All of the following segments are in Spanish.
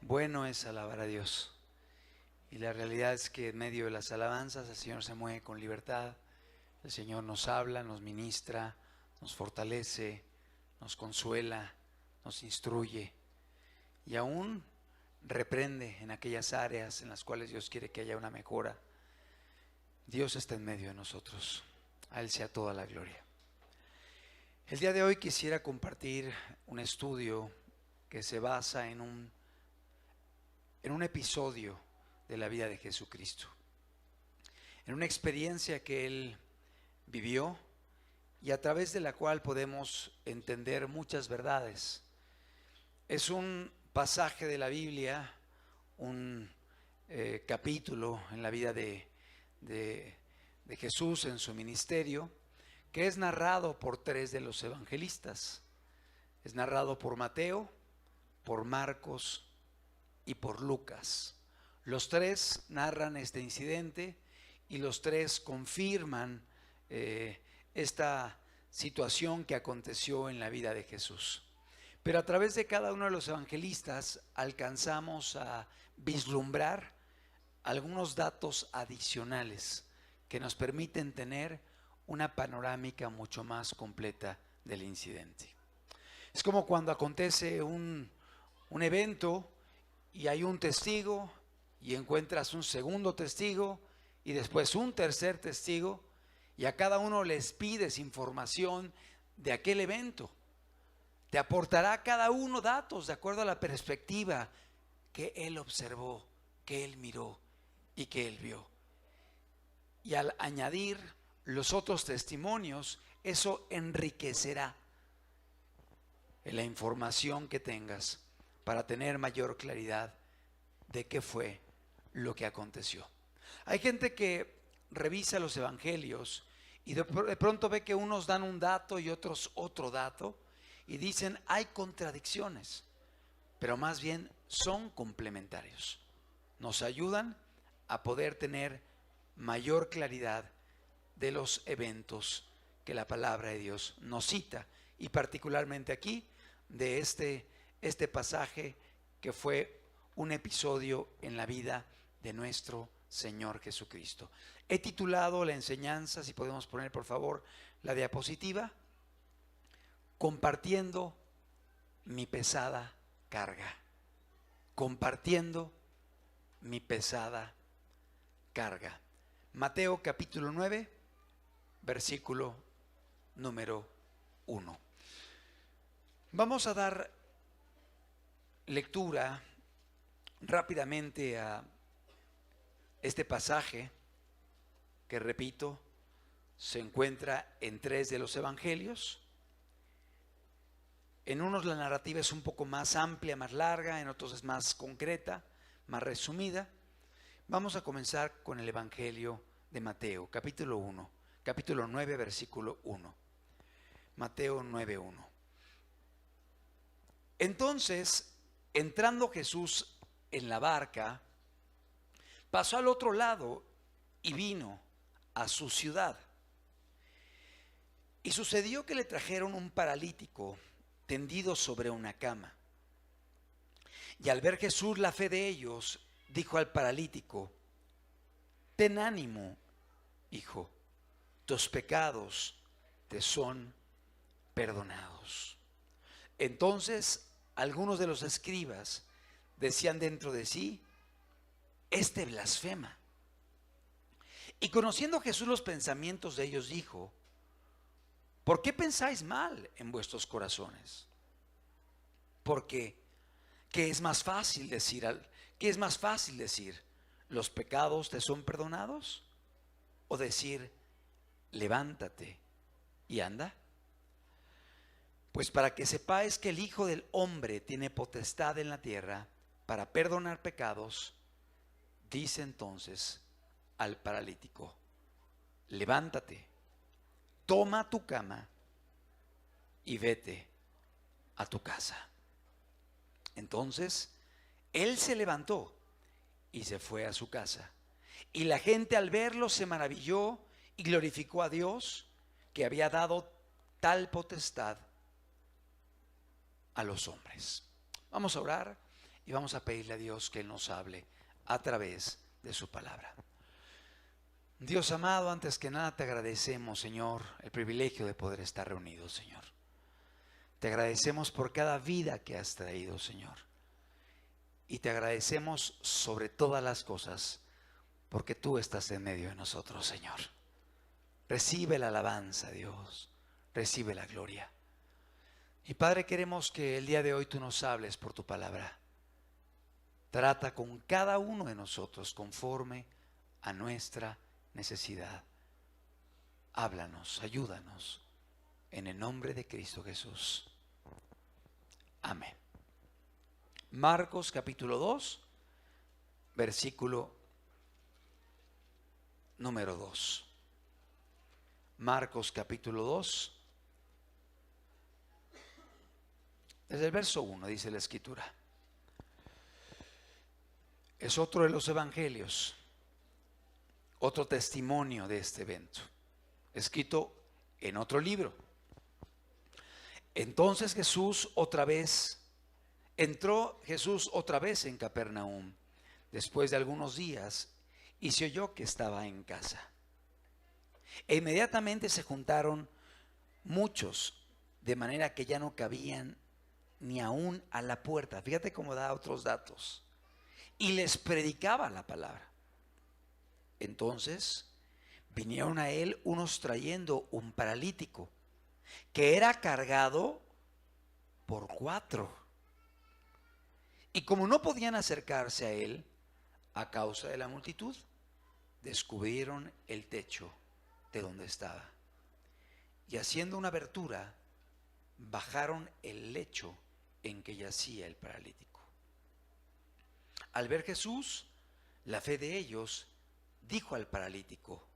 Bueno es alabar a Dios. Y la realidad es que en medio de las alabanzas el Señor se mueve con libertad. El Señor nos habla, nos ministra, nos fortalece, nos consuela, nos instruye y aún reprende en aquellas áreas en las cuales Dios quiere que haya una mejora. Dios está en medio de nosotros. A Él sea toda la gloria. El día de hoy quisiera compartir un estudio que se basa en un episodio de la vida de Jesucristo, en una experiencia que Él vivió y a través de la cual podemos entender muchas verdades. Es un pasaje de la Biblia, un capítulo en la vida de Jesús en su ministerio, que es narrado por tres de los evangelistas. Es narrado por Mateo, por Marcos y por Lucas. Los tres narran este incidente y los tres confirman esta situación que aconteció en la vida de Jesús. Pero a través de cada uno de los evangelistas alcanzamos a vislumbrar algunos datos adicionales que nos permiten tener una panorámica mucho más completa del incidente. Es como cuando acontece un evento y hay un testigo y encuentras un segundo testigo y después un tercer testigo y a cada uno les pides información de aquel evento. Te aportará cada uno datos de acuerdo a la perspectiva que él observó, que él miró y que él vio. Y al añadir los otros testimonios, eso enriquecerá la información que tengas para tener mayor claridad de qué fue lo que aconteció. Hay gente que revisa los evangelios y de pronto ve que unos dan un dato y otros otro dato y dicen hay contradicciones, pero más bien son complementarios. Nos ayudan a poder tener mayor claridad de los eventos que la palabra de Dios nos cita y particularmente aquí de este pasaje que fue un episodio en la vida de nuestro Señor Jesucristo. He titulado la enseñanza, si podemos poner por favor la diapositiva, compartiendo mi pesada carga. Compartiendo mi pesada carga. Mateo capítulo 9, versículo número 1. Vamos a dar lectura rápidamente a este pasaje que, repito, se encuentra en tres de los evangelios. En unos la narrativa es un poco más amplia, más larga, en otros es más concreta, más resumida. Vamos a comenzar con el evangelio de Mateo, capítulo 1, capítulo 9, versículo 1. Mateo 9, 1. Entonces, entrando Jesús en la barca, pasó al otro lado y vino a su ciudad. Y sucedió que le trajeron un paralítico tendido sobre una cama. Y al ver Jesús la fe de ellos, dijo al paralítico: ten ánimo, hijo, tus pecados te son perdonados. Entonces algunos de los escribas decían dentro de sí: este blasfema. Y conociendo Jesús los pensamientos de ellos, dijo: ¿por qué pensáis mal en vuestros corazones? Porque ¿qué es más fácil decir? ¿Los pecados te son perdonados? ¿O decir, levántate y anda? Pues para que sepáis que el Hijo del Hombre tiene potestad en la tierra para perdonar pecados, dice entonces al paralítico: levántate, toma tu cama y vete a tu casa. Entonces él se levantó y se fue a su casa. Y la gente al verlo se maravilló y glorificó a Dios, que había dado tal potestad a los hombres. Vamos a orar y vamos a pedirle a Dios que Él nos hable a través de su palabra. Dios amado, antes que nada te agradecemos, Señor, el privilegio de poder estar reunidos, Señor. Te agradecemos por cada vida que has traído, Señor. Y te agradecemos sobre todas las cosas porque tú estás en medio de nosotros, Señor. Recibe la alabanza, Dios. Recibe la gloria. Y Padre, queremos que el día de hoy tú nos hables por tu palabra. Trata con cada uno de nosotros conforme a nuestra necesidad. Háblanos, ayúdanos, en el nombre de Cristo Jesús. Amén. Marcos capítulo 2, versículo número 2. Marcos capítulo 2, desde el verso 1 dice la Escritura. Es otro de los evangelios, otro testimonio de este evento, escrito en otro libro. Entonces entró Jesús otra vez en Capernaum, después de algunos días, y se oyó que estaba en casa. E inmediatamente se juntaron muchos, de manera que ya no cabían ni aún a la puerta. Fíjate cómo da otros datos. Y les predicaba la palabra. Entonces vinieron a él unos trayendo un paralítico, que era cargado por 4. Y como no podían acercarse a él a causa de la multitud, descubrieron el techo de donde estaba. Y haciendo una abertura, bajaron el lecho en que yacía el paralítico. Al ver Jesús la fe de ellos, dijo al paralítico: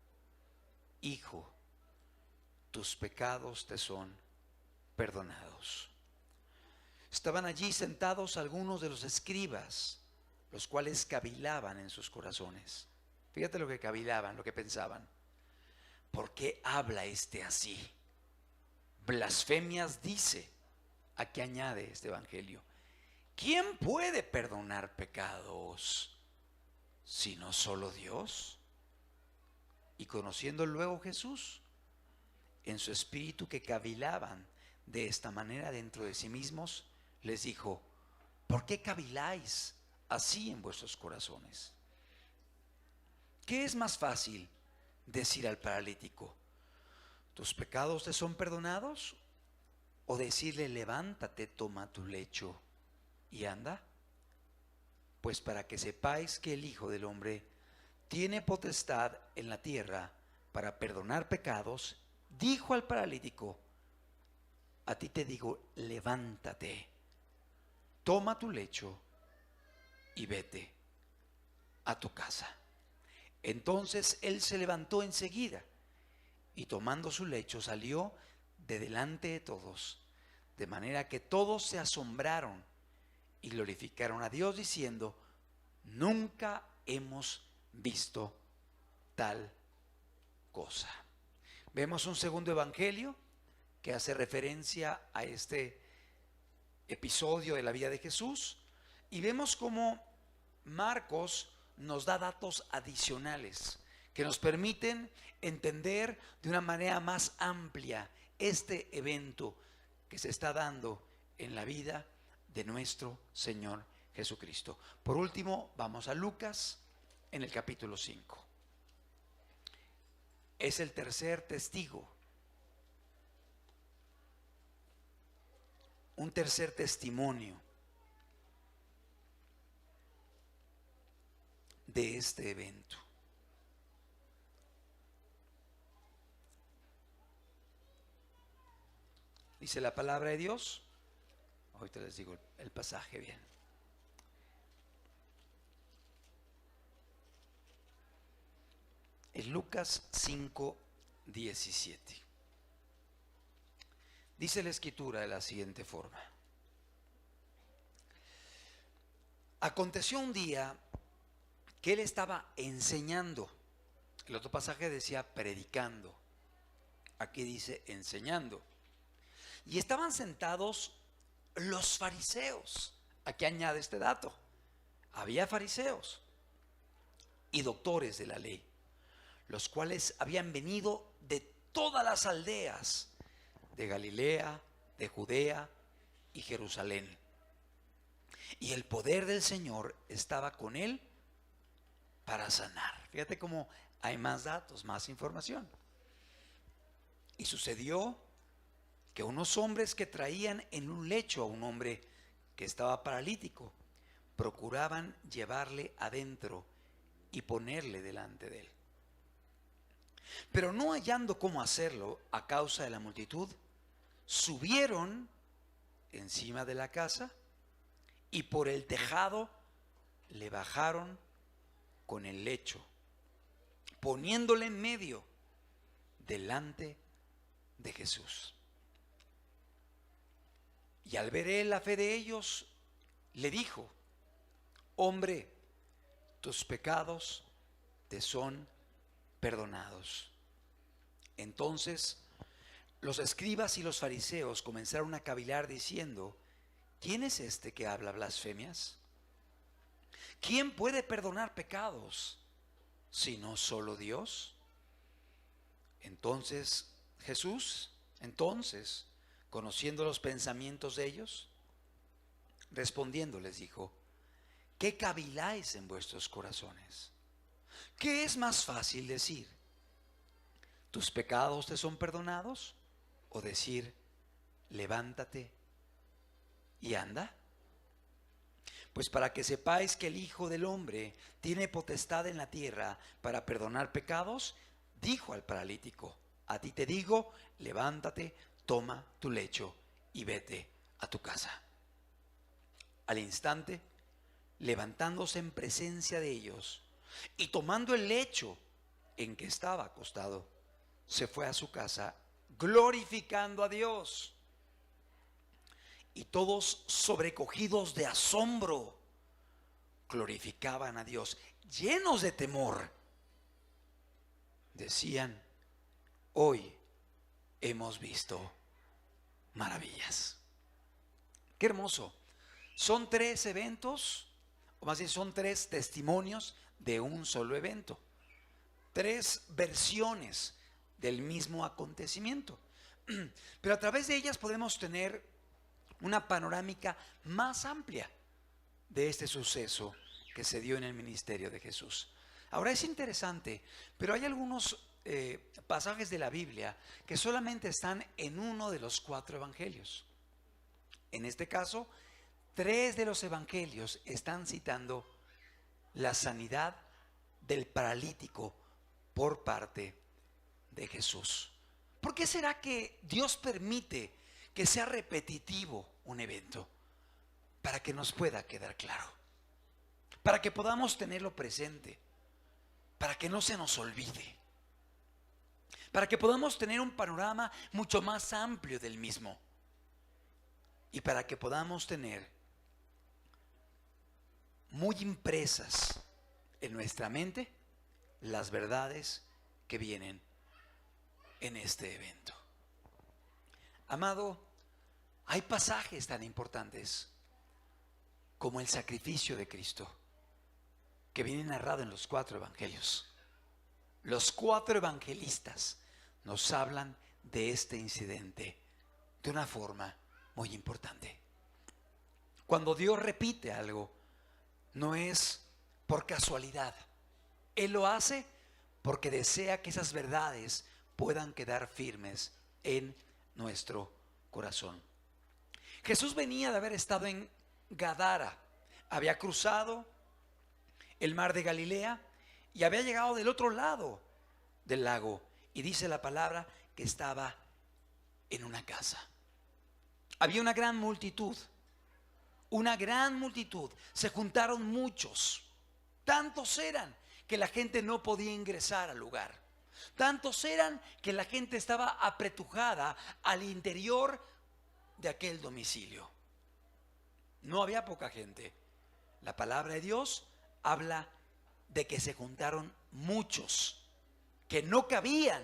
Hijo, tus pecados te son perdonados. Estaban allí sentados algunos de los escribas, los cuales cavilaban en sus corazones. Fíjate lo que cavilaban, lo que pensaban. ¿Por qué habla este así? Blasfemias dice. Aquí añade este evangelio: ¿quién puede perdonar pecados sino solo Dios? Y conociendo luego Jesús en su espíritu que cavilaban de esta manera dentro de sí mismos, les dijo: ¿por qué caviláis así en vuestros corazones? ¿Qué es más fácil decir al paralítico: tus pecados te son perdonados? ¿O decirle: levántate, toma tu lecho y anda? Pues para que sepáis que el Hijo del Hombre tiene potestad en la tierra para perdonar pecados, dijo al paralítico: a ti te digo, levántate, toma tu lecho y vete a tu casa. Entonces él se levantó enseguida y tomando su lecho salió de delante de todos, de manera que todos se asombraron y glorificaron a Dios diciendo: nunca hemos visto tal cosa. Vemos un segundo evangelio que hace referencia a este episodio de la vida de Jesús, y vemos cómo Marcos nos da datos adicionales que nos permiten entender de una manera más amplia este evento que se está dando en la vida de nuestro Señor Jesucristo. Por último, vamos a Lucas en el capítulo 5. Es el tercer testigo, un tercer testimonio de este evento. Dice la palabra de Dios. Ahorita les digo el pasaje bien. Es Lucas 5:17. Dice la Escritura de la siguiente forma: aconteció un día que él estaba enseñando. El otro pasaje decía predicando. Aquí dice enseñando. Y estaban sentados los fariseos. Aquí añade este dato: había fariseos y doctores de la ley, los cuales habían venido de todas las aldeas de Galilea, de Judea y Jerusalén. Y el poder del Señor estaba con él para sanar. Fíjate cómo hay más datos, más información. Y sucedió que unos hombres que traían en un lecho a un hombre que estaba paralítico, procuraban llevarle adentro y ponerle delante de él. Pero no hallando cómo hacerlo a causa de la multitud, subieron encima de la casa y por el tejado le bajaron con el lecho, poniéndole en medio delante de Jesús. Y al ver él la fe de ellos, le dijo: hombre, tus pecados te son perdonados. Entonces los escribas y los fariseos comenzaron a cavilar diciendo: ¿quién es este que habla blasfemias? ¿Quién puede perdonar pecados sino solo Dios? Entonces Jesús, conociendo los pensamientos de ellos, respondiendo les dijo: ¿qué caviláis en vuestros corazones? ¿Qué es más fácil decir: tus pecados te son perdonados? ¿O decir: levántate y anda? Pues para que sepáis que el Hijo del Hombre tiene potestad en la tierra para perdonar pecados, dijo al paralítico: a ti te digo, levántate, toma tu lecho y vete a tu casa. Al instante, levantándose en presencia de ellos y tomando el lecho en que estaba acostado, se fue a su casa glorificando a Dios. Y todos, sobrecogidos de asombro, glorificaban a Dios, llenos de temor. Decían: hoy hemos visto maravillas. Qué hermoso. Son 3 eventos, o más bien son 3 testimonios de un solo evento. 3 versiones del mismo acontecimiento. Pero a través de ellas podemos tener una panorámica más amplia de este suceso que se dio en el ministerio de Jesús. Ahora es interesante, pero hay algunos pasajes de la Biblia que solamente están en uno de los 4 evangelios. En este caso, 3 de los evangelios están citando la sanidad del paralítico por parte de Jesús. ¿Por qué será que Dios permite que sea repetitivo un evento? Para que nos pueda quedar claro, para que podamos tenerlo presente, para que no se nos olvide, para que podamos tener un panorama mucho más amplio del mismo y para que podamos tener muy impresas en nuestra mente las verdades que vienen en este evento. Amado, hay pasajes tan importantes como el sacrificio de Cristo que viene narrado en los 4 evangelios. Los 4 evangelistas nos hablan de este incidente de una forma muy importante. Cuando Dios repite algo, no es por casualidad. Él lo hace porque desea que esas verdades puedan quedar firmes en nuestro corazón. Jesús venía de haber estado en Gadara, había cruzado el mar de Galilea y había llegado del otro lado del lago, y dice la palabra que estaba en una casa. Había una gran multitud, se juntaron muchos, tantos eran que la gente no podía ingresar al lugar, tantos eran que la gente estaba apretujada al interior de aquel domicilio. No había poca gente. La palabra de Dios habla de que se juntaron muchos, que no cabían,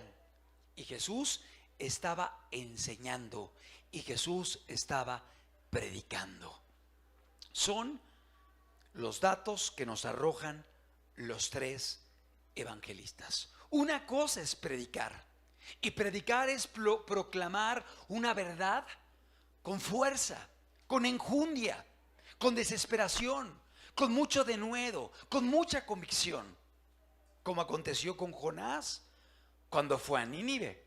y Jesús estaba enseñando, y Jesús estaba predicando. Son los datos que nos arrojan los tres evangelistas. Una cosa es predicar, y predicar es proclamar una verdad con fuerza, con enjundia, con desesperación, con mucho denuedo, con mucha convicción, como aconteció con Jonás cuando fue a Nínive.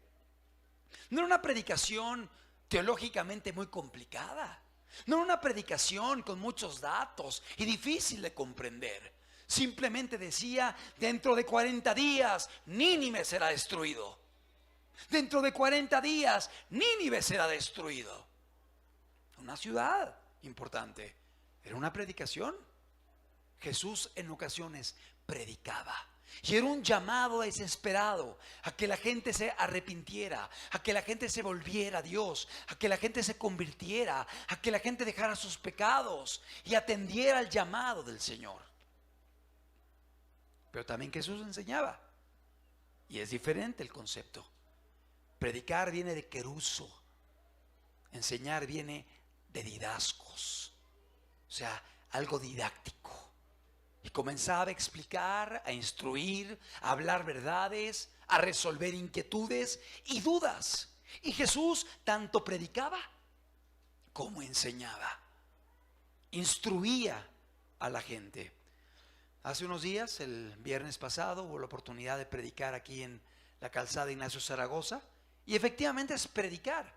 No era una predicación teológicamente muy complicada, no era una predicación con muchos datos y difícil de comprender. Simplemente decía: dentro de 40 días Nínive será destruido. Dentro de 40 días Nínive será destruido. Una ciudad importante. Era una predicación. Jesús en ocasiones predicaba, y era un llamado desesperado a que la gente se arrepintiera, a que la gente se volviera a Dios, a que la gente se convirtiera, a que la gente dejara sus pecados y atendiera al llamado del Señor. Pero también Jesús enseñaba, y es diferente el concepto. Predicar viene de queruso, enseñar viene de didascos, o sea, algo didáctico. Y comenzaba a explicar, a instruir, a hablar verdades, a resolver inquietudes y dudas. Y Jesús tanto predicaba como enseñaba, instruía a la gente. Hace unos días, el viernes pasado, hubo la oportunidad de predicar aquí en la calzada Ignacio Zaragoza. Y efectivamente es predicar,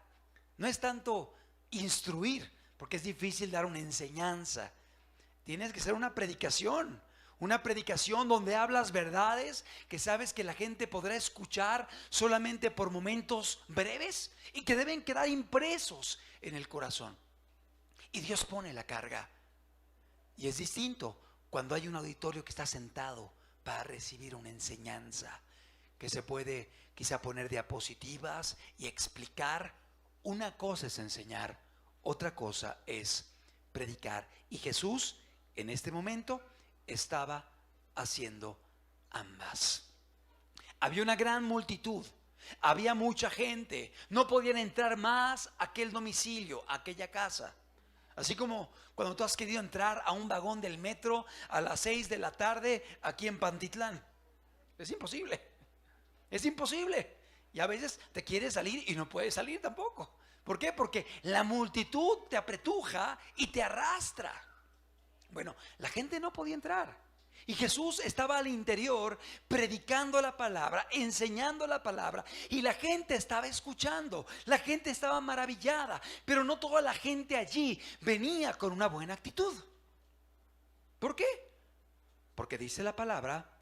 no es tanto instruir, porque es difícil dar una enseñanza. Tienes que hacer una predicación donde hablas verdades que sabes que la gente podrá escuchar solamente por momentos breves y que deben quedar impresos en el corazón. Y Dios pone la carga. Y es distinto cuando hay un auditorio que está sentado para recibir una enseñanza, que se puede quizá poner diapositivas y explicar. Una cosa es enseñar, otra cosa es predicar. Y Jesús en este momento estaba haciendo ambas. Había una gran multitud, había mucha gente, no podían entrar más a aquel domicilio, a aquella casa. Así como cuando tú has querido entrar a un vagón del metro a las 6 de la tarde aquí en Pantitlán. Es imposible, es imposible. Y a veces te quieres salir y no puedes salir tampoco. ¿Por qué? Porque la multitud te apretuja y te arrastra. Bueno, la gente no podía entrar. Y Jesús estaba al interior predicando la palabra, enseñando la palabra, y la gente estaba escuchando, la gente estaba maravillada, pero no toda la gente allí venía con una buena actitud. ¿Por qué? Porque dice la palabra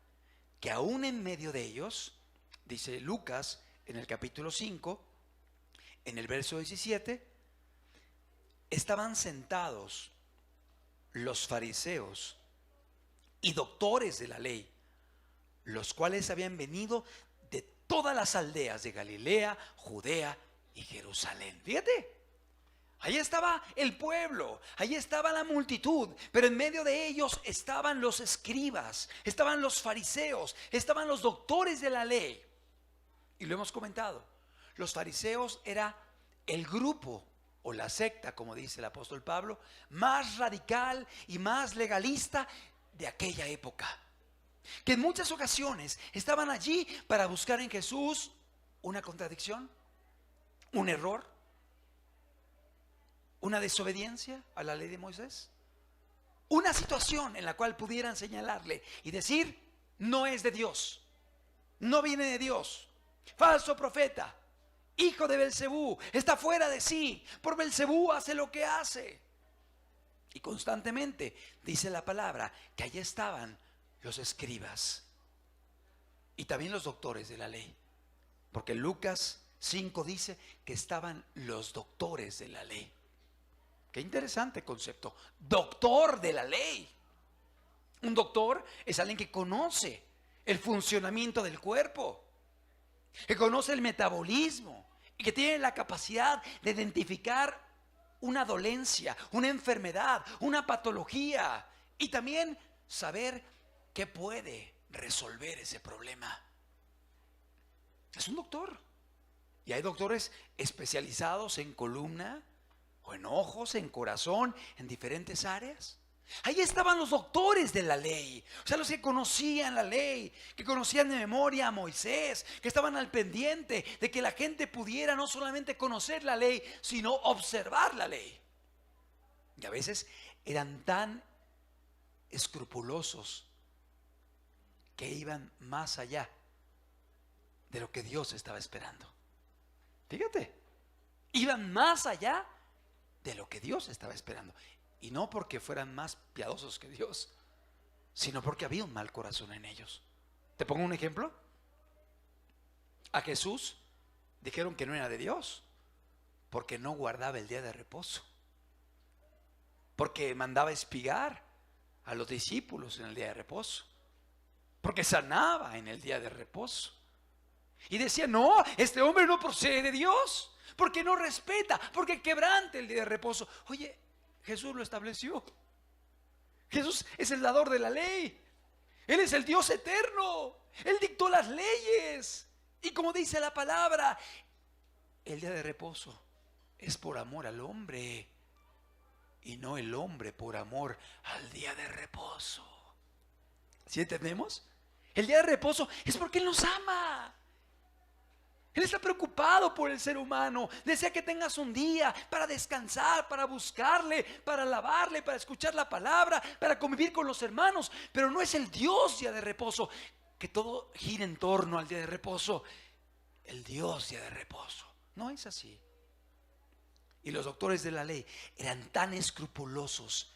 que aún en medio de ellos, dice Lucas en el capítulo 5, en el verso 17, estaban sentados los fariseos y doctores de la ley, los cuales habían venido de todas las aldeas de Galilea, Judea y Jerusalén. Fíjate, ahí estaba el pueblo, ahí estaba la multitud, pero en medio de ellos estaban los escribas, estaban los fariseos, estaban los doctores de la ley. Y lo hemos comentado, los fariseos era el grupo o la secta, como dice el apóstol Pablo, más radical y más legalista de aquella época, que en muchas ocasiones estaban allí para buscar en Jesús una contradicción, un error, una desobediencia a la ley de Moisés, una situación en la cual pudieran señalarle y decir: no es de Dios, no viene de Dios, falso profeta, hijo de Belcebú, está fuera de sí, por Belcebú hace lo que hace. Y constantemente dice la palabra que allí estaban los escribas y también los doctores de la ley, porque Lucas 5 dice que estaban los doctores de la ley. Qué interesante concepto, doctor de la ley. Un doctor es alguien que conoce el funcionamiento del cuerpo, que conoce el metabolismo y que tiene la capacidad de identificar una dolencia, una enfermedad, una patología, y también saber qué puede resolver ese problema. Es un doctor. Y hay doctores especializados en columna o en ojos, en corazón, en diferentes áreas. Ahí estaban los doctores de la ley, o sea, los que conocían la ley, que conocían de memoria a Moisés, que estaban al pendiente de que la gente pudiera no solamente conocer la ley, sino observar la ley. Y a veces eran tan escrupulosos que iban más allá de lo que Dios estaba esperando. Fíjate, iban más allá de lo que Dios estaba esperando. Y no porque fueran más piadosos que Dios, sino porque había un mal corazón en ellos. Te pongo un ejemplo. A Jesús dijeron que no era de Dios porque no guardaba el día de reposo, porque mandaba espigar a los discípulos en el día de reposo, porque sanaba en el día de reposo. Y decía, no, este hombre no procede de Dios, porque no respeta, porque quebranta el día de reposo. Oye, Jesús lo estableció. Jesús es el dador de la ley. Él es el Dios eterno. Él dictó las leyes. Y como dice la palabra, el día de reposo es por amor al hombre y no el hombre por amor al día de reposo. ¿Sí entendemos? El día de reposo es porque Él nos ama. Él está preocupado por el ser humano. Desea que tengas un día para descansar, para buscarle, para alabarle, para escuchar la palabra, para convivir con los hermanos. Pero no es el Dios día de reposo, que todo gira en torno al día de reposo. El Dios día de reposo no es así. Y los doctores de la ley eran tan escrupulosos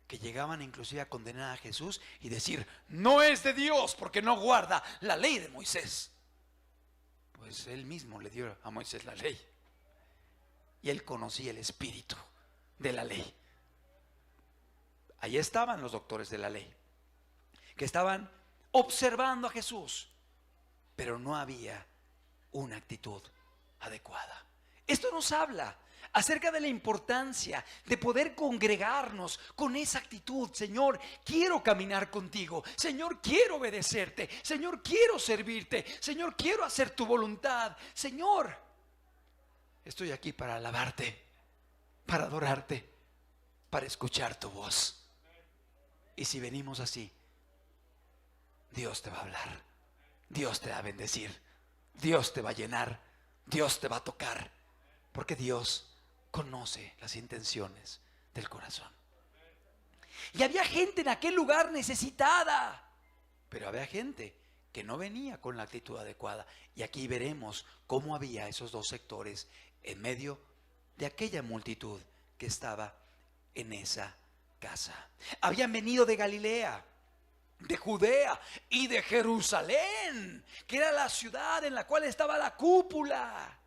que llegaban inclusive a condenar a Jesús y decir, no es de Dios porque no guarda la ley de Moisés. Pues Él mismo le dio a Moisés la ley y Él conocía el espíritu de la ley. Allí estaban los doctores de la ley, que estaban observando a Jesús, pero no había una actitud adecuada. Esto nos habla acerca de la importancia de poder congregarnos con esa actitud. Señor, quiero caminar contigo. Señor, quiero obedecerte. Señor, quiero servirte. Señor, quiero hacer tu voluntad. Señor, estoy aquí para alabarte, para adorarte, para escuchar tu voz. Y si venimos así, Dios te va a hablar, Dios te va a bendecir, Dios te va a llenar, Dios te va a tocar, porque Dios conoce las intenciones del corazón. Y había gente en aquel lugar necesitada, pero había gente que no venía con la actitud adecuada. Y aquí veremos cómo había esos dos sectores en medio de aquella multitud que estaba en esa casa. Habían venido de Galilea, de Judea y de Jerusalén, que era la ciudad en la cual estaba la cúpula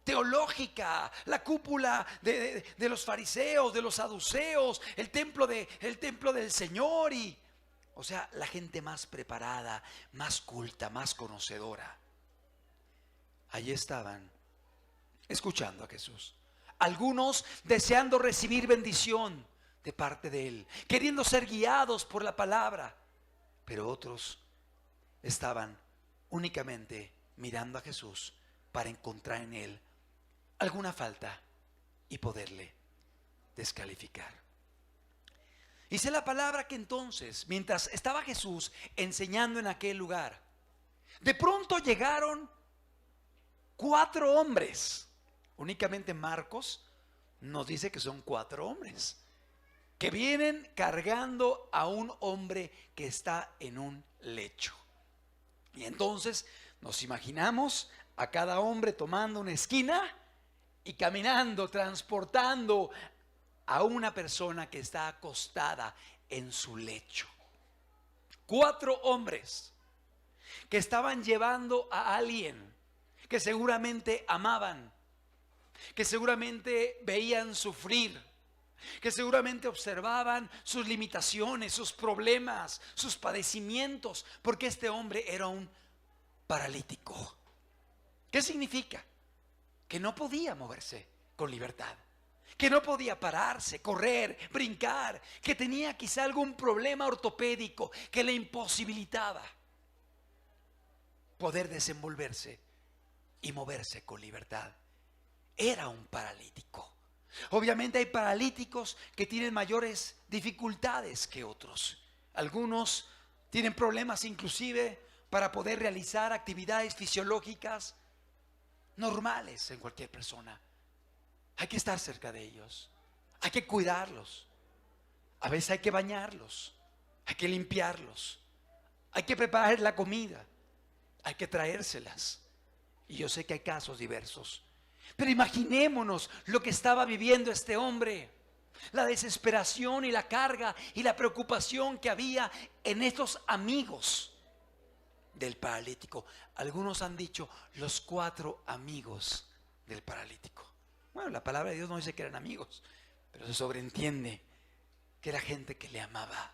teológica, la cúpula de los fariseos, de los saduceos, el templo del Señor, y o sea, la gente más preparada, más culta, más conocedora. Allí estaban escuchando a Jesús, algunos deseando recibir bendición de parte de Él, queriendo ser guiados por la palabra, pero otros estaban únicamente mirando a Jesús para encontrar en Él alguna falta y poderle descalificar. Dice la palabra que entonces, mientras estaba Jesús enseñando en aquel lugar, de pronto llegaron 4 hombres. Únicamente Marcos nos dice que son 4 hombres que vienen cargando a un hombre que está en un lecho. Y entonces nos imaginamos a cada hombre tomando una esquina y caminando, transportando a una persona que está acostada en su lecho. 4 hombres que estaban llevando a alguien que seguramente amaban, que seguramente veían sufrir, que seguramente observaban sus limitaciones, sus problemas, sus padecimientos, porque este hombre era un paralítico. ¿Qué significa? Que no podía moverse con libertad, que no podía pararse, correr, brincar, que tenía quizá algún problema ortopédico que le imposibilitaba poder desenvolverse y moverse con libertad. Era un paralítico. Obviamente hay paralíticos que tienen mayores dificultades que otros. Algunos tienen problemas inclusive para poder realizar actividades fisiológicas normales en cualquier persona. Hay que estar cerca de ellos, hay que cuidarlos, a veces hay que bañarlos, hay que limpiarlos, hay que preparar la comida, hay que traérselas. Y yo sé que hay casos diversos, pero imaginémonos lo que estaba viviendo este hombre, la desesperación y la carga y la preocupación que había en estos amigos del paralítico. Algunos han dicho los 4 amigos del paralítico. Bueno, la palabra de Dios no dice que eran amigos, pero se sobreentiende que era gente que le amaba,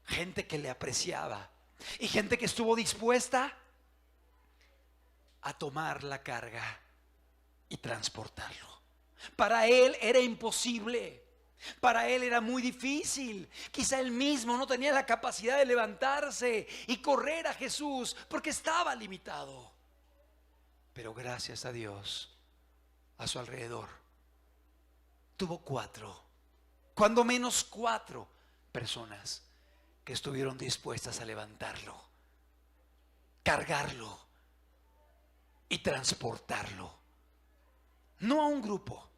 gente que le apreciaba y gente que estuvo dispuesta a tomar la carga y transportarlo. Para él era imposible, para él era muy difícil. Quizá él mismo no tenía la capacidad de levantarse y correr a Jesús porque estaba limitado. Pero gracias a Dios, a su alrededor tuvo 4, cuando menos 4 personas que estuvieron dispuestas a levantarlo, cargarlo y transportarlo. No a un grupo,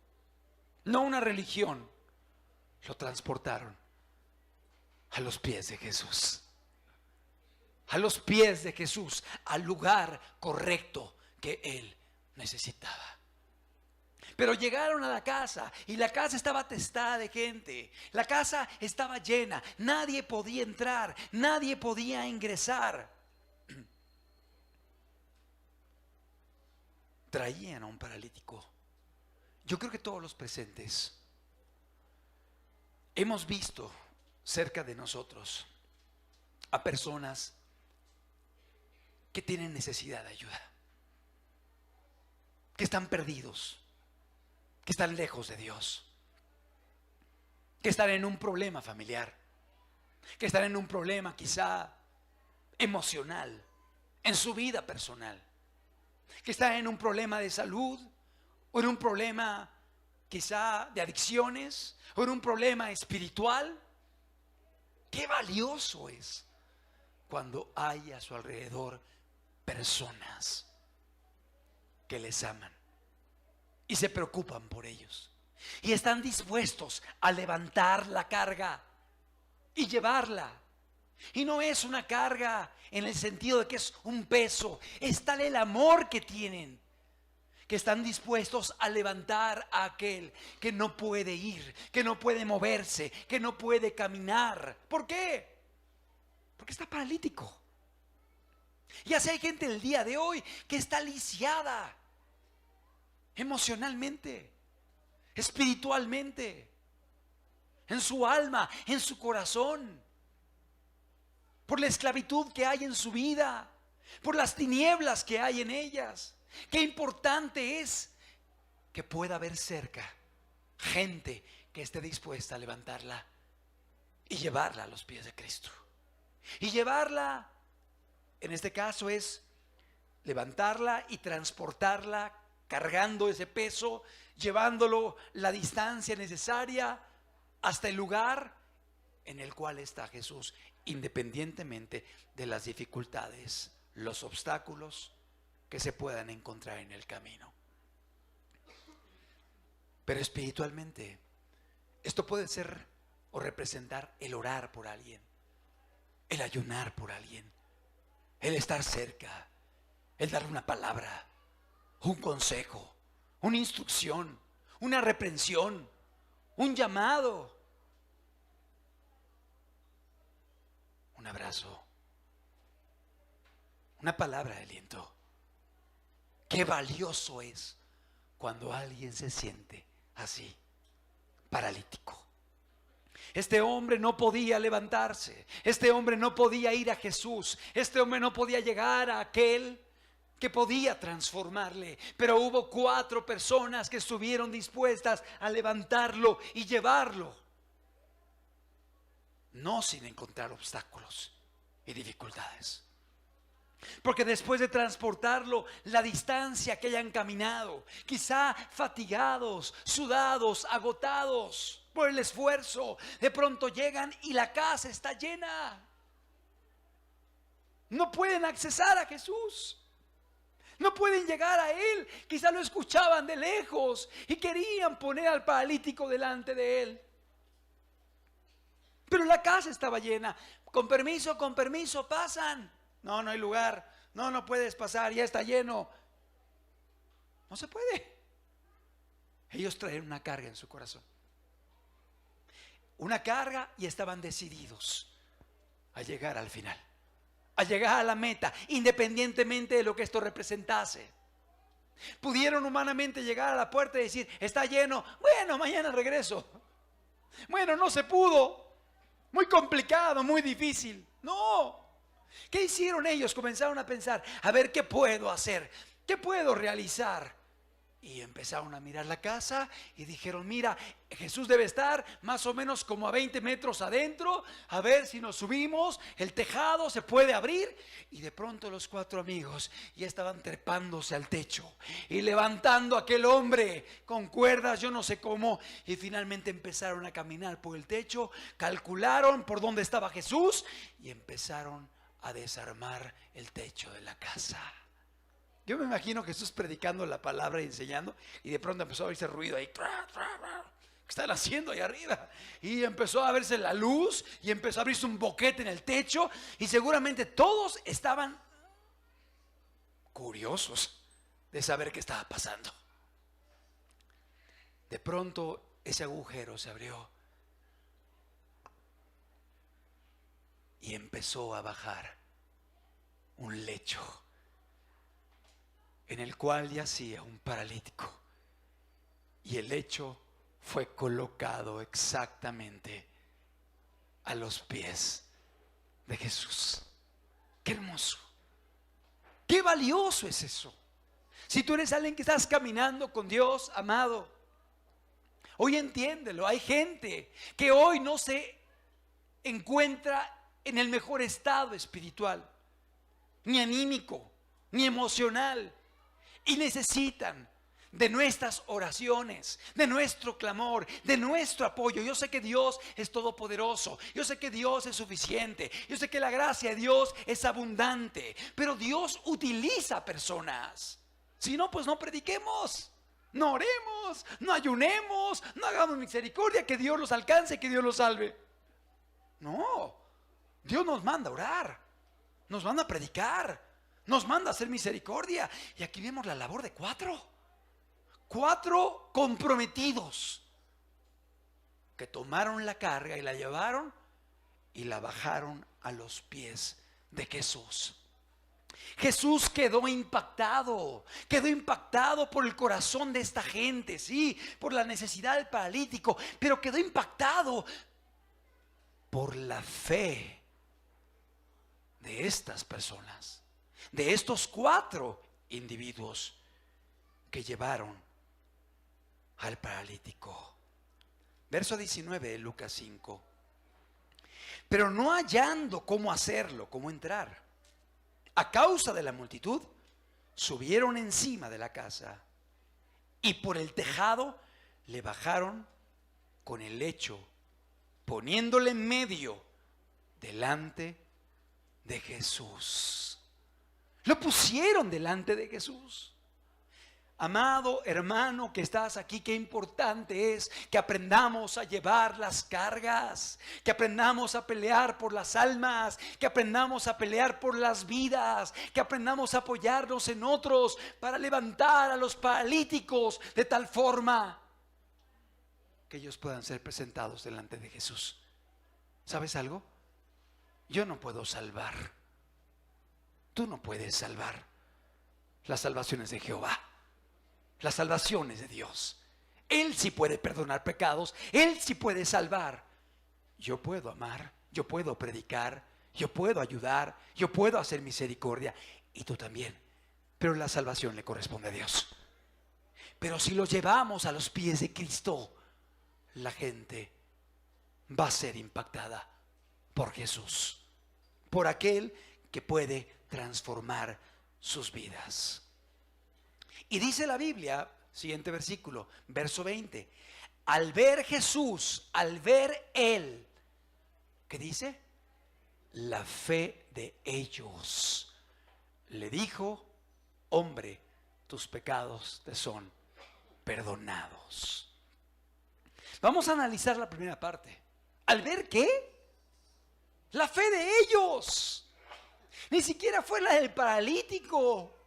no a una religión, lo transportaron a los pies de Jesús. A los pies de Jesús, al lugar correcto que él necesitaba. Pero llegaron a la casa y la casa estaba atestada de gente. La casa estaba llena, nadie podía entrar, nadie podía ingresar. Traían a un paralítico. Yo creo que todos los presentes hemos visto cerca de nosotros a personas que tienen necesidad de ayuda, que están perdidos, que están lejos de Dios, que están en un problema familiar, que están en un problema quizá emocional, en su vida personal, que están en un problema de salud, o en un problema quizá de adicciones, o en un problema espiritual. Qué valioso es cuando hay a su alrededor personas que les aman y se preocupan por ellos y están dispuestos a levantar la carga y llevarla. Y no es una carga en el sentido de que es un peso, es tal el amor que tienen, que están dispuestos a levantar a aquel que no puede ir, que no puede moverse, que no puede caminar. ¿Por qué? Porque está paralítico. Y así hay gente el día de hoy que está lisiada emocionalmente, espiritualmente, en su alma, en su corazón, por la esclavitud que hay en su vida, por las tinieblas que hay en ellas. Qué importante es que pueda haber cerca gente que esté dispuesta a levantarla y llevarla a los pies de Cristo. Y llevarla, en este caso, es levantarla y transportarla, cargando ese peso, llevándolo la distancia necesaria hasta el lugar en el cual está Jesús, independientemente de las dificultades, los obstáculos que se puedan encontrar en el camino. Pero espiritualmente, esto puede ser o representar el orar por alguien, el ayunar por alguien, el estar cerca, el dar una palabra, un consejo, una instrucción, una reprensión, un llamado, un abrazo, una palabra de aliento. Qué valioso es cuando alguien se siente así, paralítico. Este hombre no podía levantarse, este hombre no podía ir a Jesús, este hombre no podía llegar a aquel que podía transformarle, pero hubo 4 personas que estuvieron dispuestas a levantarlo y llevarlo, no sin encontrar obstáculos y dificultades. Porque después de transportarlo la distancia que hayan caminado, quizá fatigados, sudados, agotados por el esfuerzo, de pronto llegan y la casa está llena. No pueden accesar a Jesús. No pueden llegar a Él. Quizá lo escuchaban de lejos y querían poner al paralítico delante de Él. Pero la casa estaba llena. Con permiso, pasan. No, no hay lugar. No, no puedes pasar, ya está lleno. No se puede. Ellos traían una carga en su corazón. Una carga, y estaban decididos a llegar al final, a llegar a la meta, independientemente de lo que esto representase. Pudieron humanamente llegar a la puerta y decir: está lleno, bueno, mañana regreso. Bueno, no se pudo, muy complicado, muy difícil. No. ¿Qué hicieron ellos? Comenzaron a pensar: a ver, ¿qué puedo hacer? ¿Qué puedo realizar? Y empezaron a mirar la casa y dijeron: mira, Jesús debe estar más o menos como a 20 metros adentro. A ver si nos subimos, el tejado se puede abrir. Y de pronto los 4 amigos ya estaban trepándose al techo y levantando a aquel hombre con cuerdas, yo no sé cómo. Y finalmente empezaron a caminar por el techo, calcularon por dónde estaba Jesús y empezaron a desarmar el techo de la casa. Yo me imagino Jesús predicando la palabra y enseñando, y de pronto empezó a oírse ruido ahí. ¿Qué están haciendo ahí arriba? Y empezó a verse la luz y empezó a abrirse un boquete en el techo, y seguramente todos estaban curiosos de saber qué estaba pasando. De pronto ese agujero se abrió y empezó a bajar un lecho en el cual yacía un paralítico, y el lecho fue colocado exactamente a los pies de Jesús. ¡Qué hermoso! ¡Qué valioso es eso! Si tú eres alguien que estás caminando con Dios, amado, hoy entiéndelo. Hay gente que hoy no se encuentra en el mejor estado espiritual, ni anímico, ni emocional, y necesitan de nuestras oraciones, de nuestro clamor, de nuestro apoyo. Yo sé que Dios es todopoderoso, yo sé que Dios es suficiente, yo sé que la gracia de Dios es abundante, pero Dios utiliza personas. Si no, pues no prediquemos, no oremos, no ayunemos, no hagamos misericordia, que Dios los alcance, que Dios los salve. No, Dios nos manda a orar, nos manda a predicar, nos manda a hacer misericordia. Y aquí vemos la labor de 4 comprometidos que tomaron la carga y la llevaron y la bajaron a los pies de Jesús. Jesús quedó impactado por el corazón de esta gente, sí, por la necesidad del paralítico, pero quedó impactado por la fe de estas personas, de estos 4 individuos que llevaron al paralítico. Verso 19 de Lucas 5. Pero no hallando cómo hacerlo, cómo entrar, a causa de la multitud, subieron encima de la casa y por el tejado le bajaron con el lecho, poniéndole en medio delante de Jesús. Lo pusieron delante de Jesús. Amado hermano que estás aquí, qué importante es que aprendamos a llevar las cargas, que aprendamos a pelear por las almas, que aprendamos a pelear por las vidas, que aprendamos a apoyarnos en otros para levantar a los paralíticos de tal forma que ellos puedan ser presentados delante de Jesús. ¿Sabes algo? Yo no puedo salvar, tú no puedes salvar. La salvación es de Jehová. La salvación es de Dios. Él sí puede perdonar pecados, Él sí puede salvar. Yo puedo amar, yo puedo predicar, yo puedo ayudar, yo puedo hacer misericordia, y tú también. Pero la salvación le corresponde a Dios. Pero si lo llevamos a los pies de Cristo, la gente va a ser impactada por Jesús, por aquel que puede transformar sus vidas. Y dice la Biblia, siguiente versículo, verso 20, al ver Jesús, al ver Él, ¿qué dice? La fe de ellos. Le dijo, hombre, tus pecados te son perdonados. Vamos a analizar la primera parte. ¿Al ver qué? La fe de ellos. Ni siquiera fue la del paralítico.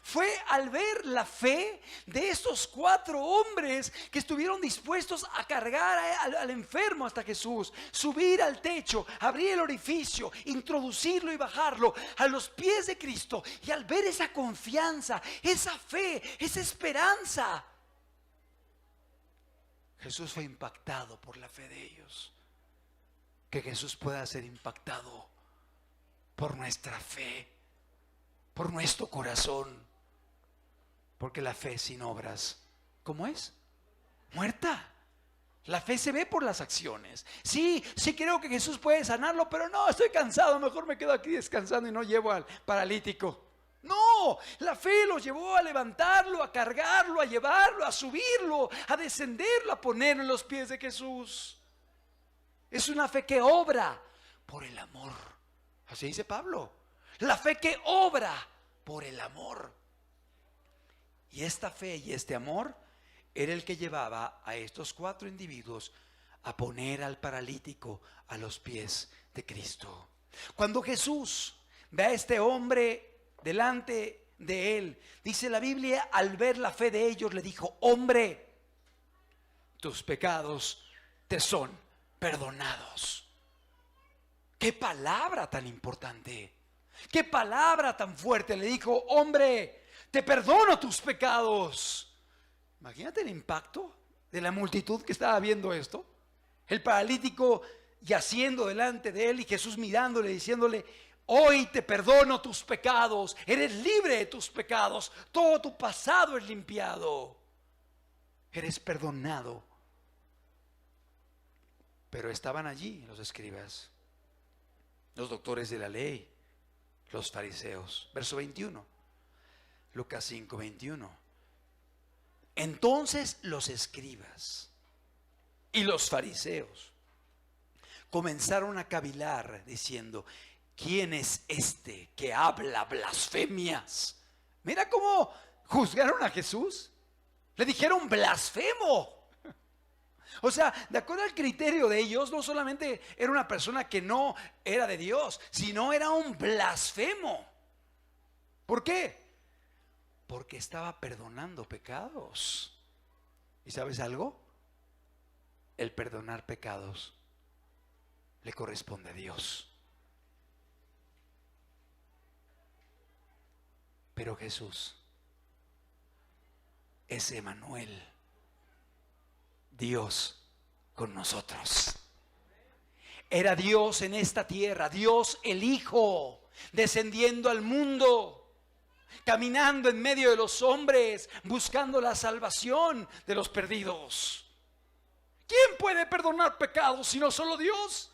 Fue al ver la fe de estos 4 hombres que estuvieron dispuestos a cargar al enfermo hasta Jesús, subir al techo, abrir el orificio, introducirlo y bajarlo a los pies de Cristo. Y al ver esa confianza, esa fe, esa esperanza, Jesús fue impactado por la fe de ellos. Que Jesús pueda ser impactado por nuestra fe, por nuestro corazón, porque la fe sin obras, ¿cómo es? Muerta. La fe se ve por las acciones. Sí creo que Jesús puede sanarlo, pero no, estoy cansado, mejor me quedo aquí descansando y no llevo al paralítico. No, la fe los llevó a levantarlo, a cargarlo, a llevarlo, a subirlo, a descenderlo, a ponerlo en los pies de Jesús. Es una fe que obra por el amor. Así dice Pablo. La fe que obra por el amor. Y esta fe y este amor era el que llevaba a estos 4 individuos a poner al paralítico a los pies de Cristo. Cuando Jesús ve a este hombre delante de él, dice la Biblia, al ver la fe de ellos le dijo, hombre, tus pecados te son perdonados. Qué palabra tan importante, qué palabra tan fuerte. Le dijo, hombre, te perdono tus pecados. Imagínate el impacto de la multitud que estaba viendo esto. El paralítico yaciendo delante de él y Jesús mirándole, diciéndole, hoy te perdono tus pecados, eres libre de tus pecados, todo tu pasado es limpiado, eres perdonado. Pero estaban allí los escribas, los doctores de la ley, los fariseos. Verso 21, Lucas 5, 21. Entonces los escribas y los fariseos comenzaron a cavilar diciendo, ¿quién es este que habla blasfemias? Mira cómo juzgaron a Jesús. Le dijeron blasfemo. O sea, de acuerdo al criterio de ellos, no solamente era una persona que no era de Dios, sino era un blasfemo. ¿Por qué? Porque estaba perdonando pecados. ¿Y sabes algo? El perdonar pecados le corresponde a Dios. Pero Jesús es Emmanuel, Dios con nosotros. Era Dios en esta tierra, Dios el Hijo, descendiendo al mundo, caminando en medio de los hombres, buscando la salvación de los perdidos. ¿Quién puede perdonar pecados sino solo Dios?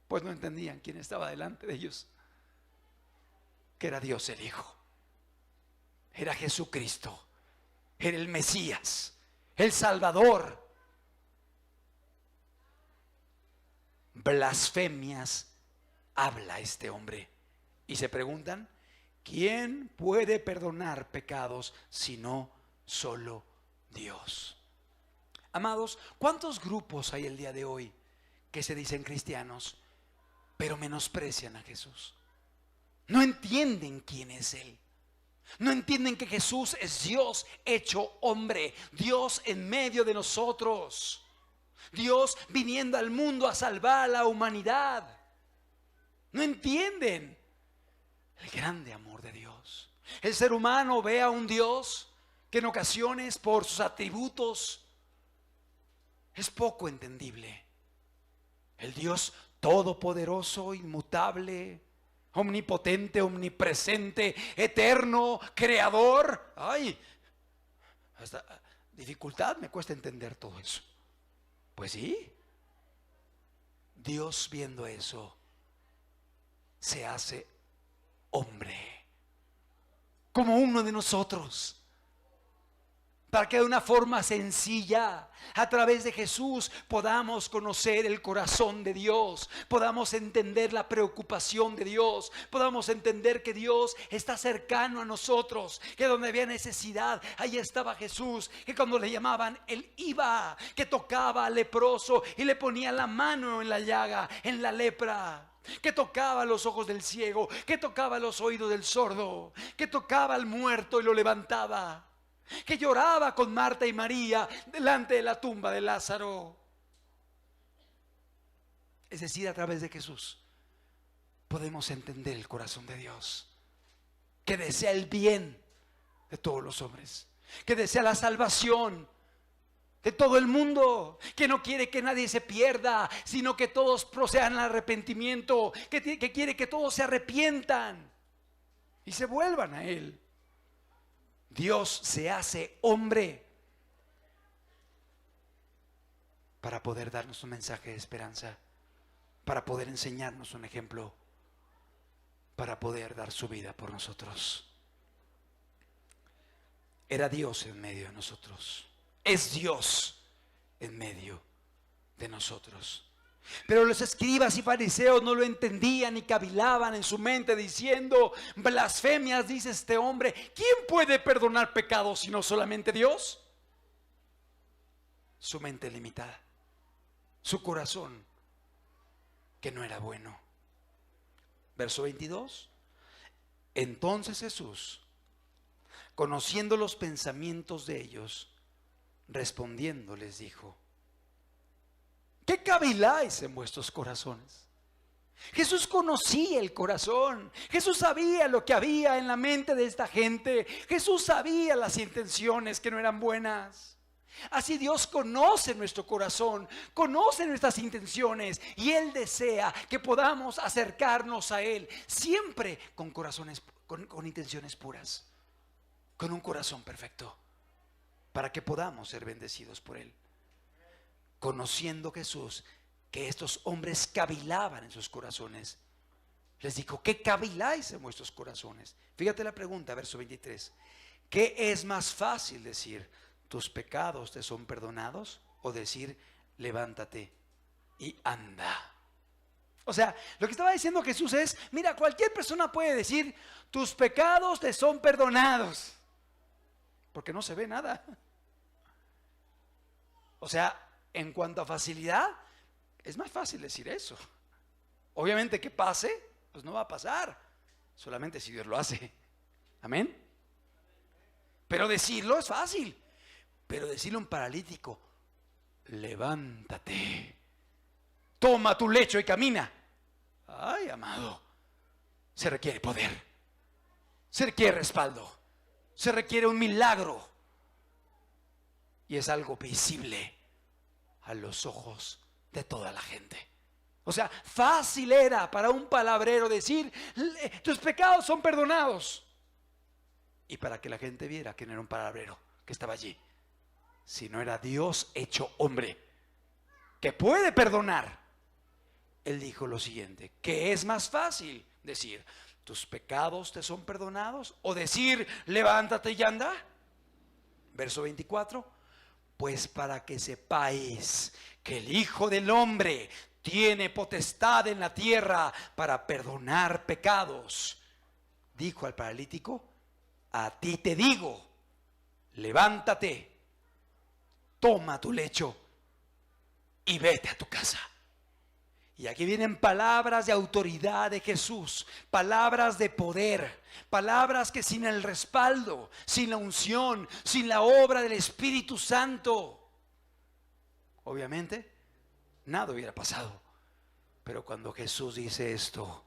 Pues no entendían quién estaba delante de ellos, que era Dios el Hijo, era Jesucristo, era el Mesías, el Salvador. Blasfemias habla este hombre. Y se preguntan, ¿quién puede perdonar pecados sino solo Dios? Amados, ¿cuántos grupos hay el día de hoy que se dicen cristianos, pero menosprecian a Jesús? No entienden quién es Él. No entienden que Jesús es Dios hecho hombre, Dios en medio de nosotros, Dios viniendo al mundo a salvar a la humanidad. No entienden el grande amor de Dios. El ser humano ve a un Dios que en ocasiones por sus atributos es poco entendible. El Dios todopoderoso, inmutable, omnipotente, omnipresente, eterno, creador. Ay, hasta dificultad me cuesta entender todo eso. Pues sí, Dios viendo eso se hace hombre, como uno de nosotros, para que de una forma sencilla, a través de Jesús, podamos conocer el corazón de Dios, podamos entender la preocupación de Dios, podamos entender que Dios está cercano a nosotros, que donde había necesidad, ahí estaba Jesús, que cuando le llamaban, Él iba, que tocaba al leproso y le ponía la mano en la llaga, en la lepra, que tocaba los ojos del ciego, que tocaba los oídos del sordo, que tocaba al muerto y lo levantaba, que lloraba con Marta y María delante de la tumba de Lázaro. Es decir, a través de Jesús podemos entender el corazón de Dios, que desea el bien de todos los hombres, que desea la salvación de todo el mundo, que no quiere que nadie se pierda, sino que todos procedan al arrepentimiento, que quiere que todos se arrepientan y se vuelvan a Él. Dios se hace hombre para poder darnos un mensaje de esperanza, para poder enseñarnos un ejemplo, para poder dar su vida por nosotros. Era Dios en medio de nosotros, es Dios en medio de nosotros. Pero los escribas y fariseos no lo entendían y cavilaban en su mente diciendo: blasfemias dice este hombre, ¿quién puede perdonar pecados sino solamente Dios? Su mente limitada, su corazón que no era bueno. Verso 22. Entonces Jesús, conociendo los pensamientos de ellos, respondiendo les dijo: ¿qué caviláis en vuestros corazones? Jesús conocía el corazón. Jesús sabía lo que había en la mente de esta gente. Jesús sabía las intenciones que no eran buenas. Así Dios conoce nuestro corazón, conoce nuestras intenciones, y Él desea que podamos acercarnos a Él siempre con corazones, con intenciones puras, con un corazón perfecto, para que podamos ser bendecidos por Él. Conociendo Jesús que estos hombres cavilaban en sus corazones, les dijo: ¿qué caviláis en vuestros corazones? Fíjate la pregunta, verso 23. ¿Qué es más fácil decir, tus pecados te son perdonados, o decir, levántate y anda? O sea, lo que estaba diciendo Jesús es: mira, cualquier persona puede decir, tus pecados te son perdonados, porque no se ve nada. O sea, en cuanto a facilidad, es más fácil decir eso. Obviamente que pase, pues no va a pasar, solamente si Dios lo hace. Amén. Pero decirlo es fácil. Pero decirle a un paralítico: levántate, toma tu lecho y camina. Ay, amado, se requiere poder, se requiere respaldo, se requiere un milagro, y es algo visible a los ojos de toda la gente. O sea, fácil era para un palabrero decir: tus pecados son perdonados, y para que la gente viera que no era un palabrero que estaba allí, sino era Dios hecho hombre, que puede perdonar. Él dijo lo siguiente: ¿qué es más fácil decir, tus pecados te son perdonados, o decir, levántate y anda? Verso 24. Pues para que sepáis que el Hijo del Hombre tiene potestad en la tierra para perdonar pecados, dijo al paralítico: a ti te digo, levántate, toma tu lecho y vete a tu casa. Y aquí vienen palabras de autoridad de Jesús, palabras de poder, palabras que sin el respaldo, sin la unción, sin la obra del Espíritu Santo, obviamente nada hubiera pasado. Pero cuando Jesús dice esto: